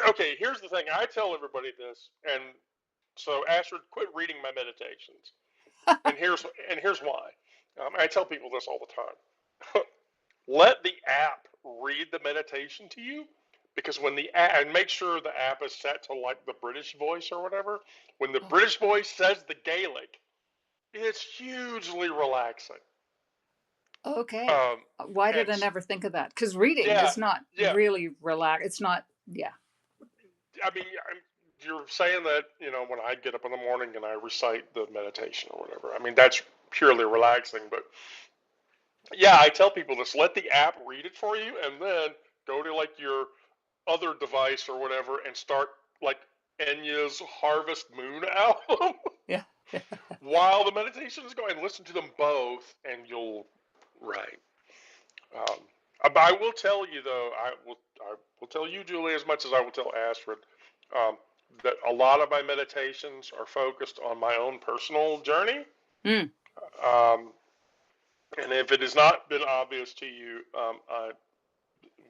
Okay, here's the thing. I tell everybody this, and so Astrid, quit reading my meditations. and here's why. I tell people this all the time. Let the app read the meditation to you, because when the app, and make sure the app is set to like the British voice or whatever. When the British voice says the Gaelic, it's hugely relaxing. Okay. Why did I never think of that? Because reading is not really relax. It's not. Yeah. I mean, you're saying that, when I get up in the morning and I recite the meditation or whatever. I mean, that's purely relaxing. But yeah, I tell people this: let the app read it for you, and then go to like your other device or whatever and start like Enya's Harvest Moon album. Yeah. While the meditation is going, listen to them both, and you'll But I will tell you though, I will tell you, Julie, as much as I will tell Astrid, that a lot of my meditations are focused on my own personal journey. And if it has not been obvious to you,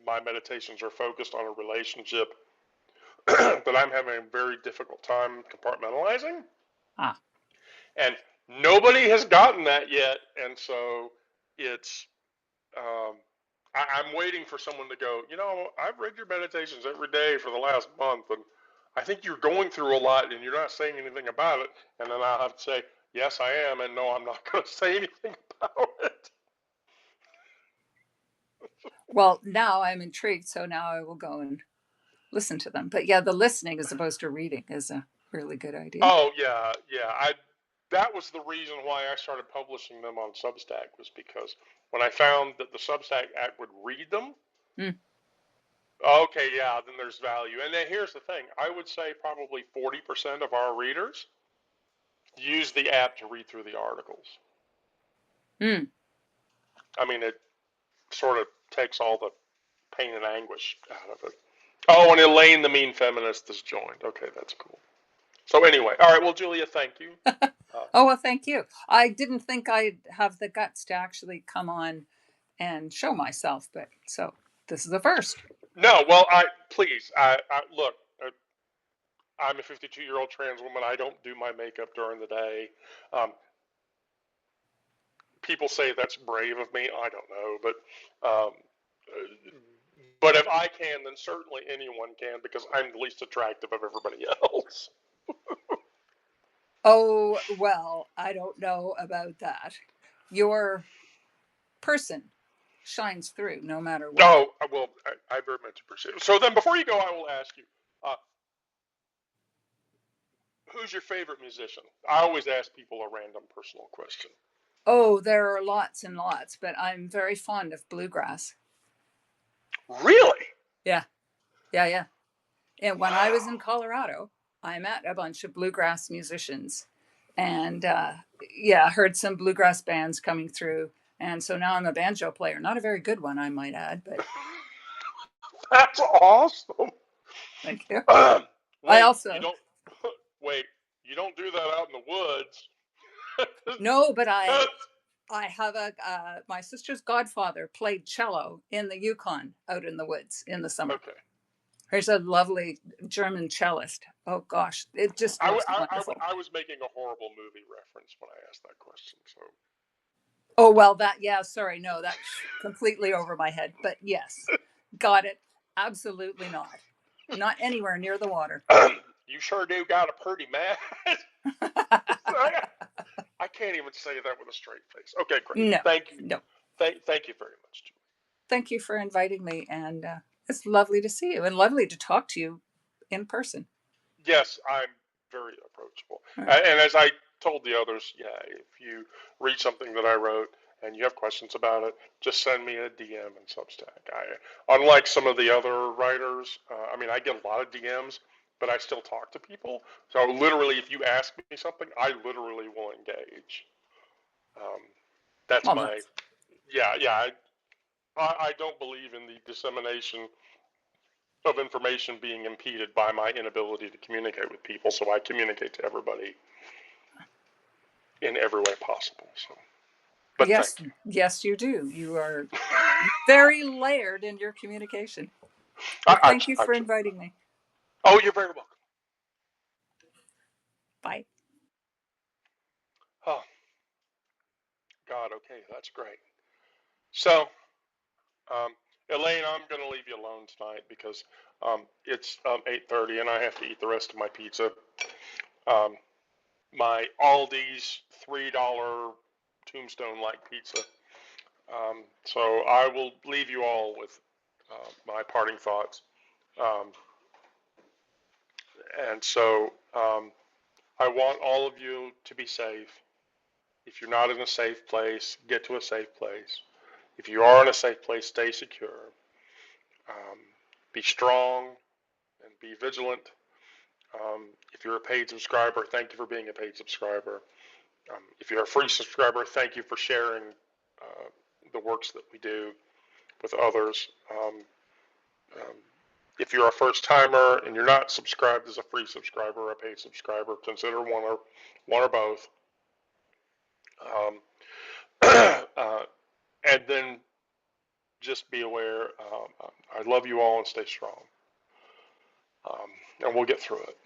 my meditations are focused on a relationship that I'm having a very difficult time compartmentalizing. And nobody has gotten that yet, and so it's I'm waiting for someone to go, I've read your meditations every day for the last month, and I think you're going through a lot, and you're not saying anything about it. And then I'll have to say, yes, I am, and no, I'm not going to say anything about it. Well, now I'm intrigued, so now I will go and listen to them. But yeah, the listening as opposed to reading is a really good idea. Oh, yeah. That was the reason why I started publishing them on Substack, was because when I found that the Substack app would read them, okay, yeah, then there's value. And then here's the thing. I would say probably 40% of our readers use the app to read through the articles. I mean, it sort of takes all the pain and anguish out of it. Oh, and Elaine, the mean feminist, has joined. Okay, that's cool. So anyway, all right, well, Julia, thank you. Well, thank you. I didn't think I'd have the guts to actually come on and show myself, but so this is the first. No, well, please, look, I'm a 52-year-old trans woman. I don't do my makeup during the day. People say that's brave of me. I don't know, but if I can, then certainly anyone can, because I'm the least attractive of everybody else. Oh, well, I don't know about that. Your person shines through no matter what. Oh, well, I very much appreciate it. So then, before you go, I will ask you, who's your favorite musician? I always ask people a random personal question. Oh, there are lots and lots, but I'm very fond of bluegrass. Really? Yeah, yeah, yeah. And when I Wow. was in Colorado, I met a bunch of bluegrass musicians, and yeah, heard some bluegrass bands coming through. And so now I'm a banjo player, not a very good one, I might add, but That's awesome. thank you. I Wait, you also don't wait. You don't do that out in the woods. no, but I have a my sister's godfather played cello in the Yukon out in the woods in the summer. Okay. He's a lovely German cellist. Oh gosh, it just looks wonderful. I was making a horrible movie reference when I asked that question. So. Oh well, that yeah. Sorry, no, that's completely over my head. But yes, got it. Absolutely not. Not anywhere near the water. You sure do got a pretty mad. I can't even say that with a straight face. Okay, great. No, Thank you. no. Thank you very much, Julie. Thank you for inviting me, and it's lovely to see you and lovely to talk to you in person. Yes, I'm very approachable. Right. And as I told the others, yeah, if you read something that I wrote and you have questions about it, just send me a DM in Substack. Unlike some of the other writers, I mean, I get a lot of DMs, but I still talk to people. So literally, if you ask me something, I literally will engage. That's Well, my, yeah. I don't believe in the dissemination of information being impeded by my inability to communicate with people, so I communicate to everybody in every way possible. So, but yes, thank you. yes, you do. You are very layered in your communication. Well, thank you for inviting me. Oh, you're very welcome. Bye. Oh, God. Okay, that's great. So, Elaine, I'm going to leave you alone tonight because it's 8:30 and I have to eat the rest of my pizza. My Aldi's $3 tombstone-like pizza. So I will leave you all with my parting thoughts. Um, and so I want all of you to be safe. If you're not in a safe place, get to a safe place. If you are in a safe place, stay secure. Be strong and be vigilant. If you're a paid subscriber, thank you for being a paid subscriber. If you're a free subscriber, thank you for sharing the works that we do with others. If you're a first timer and you're not subscribed as a free subscriber or a paid subscriber, consider one or both. And then just be aware. I love you all and stay strong. And we'll get through it.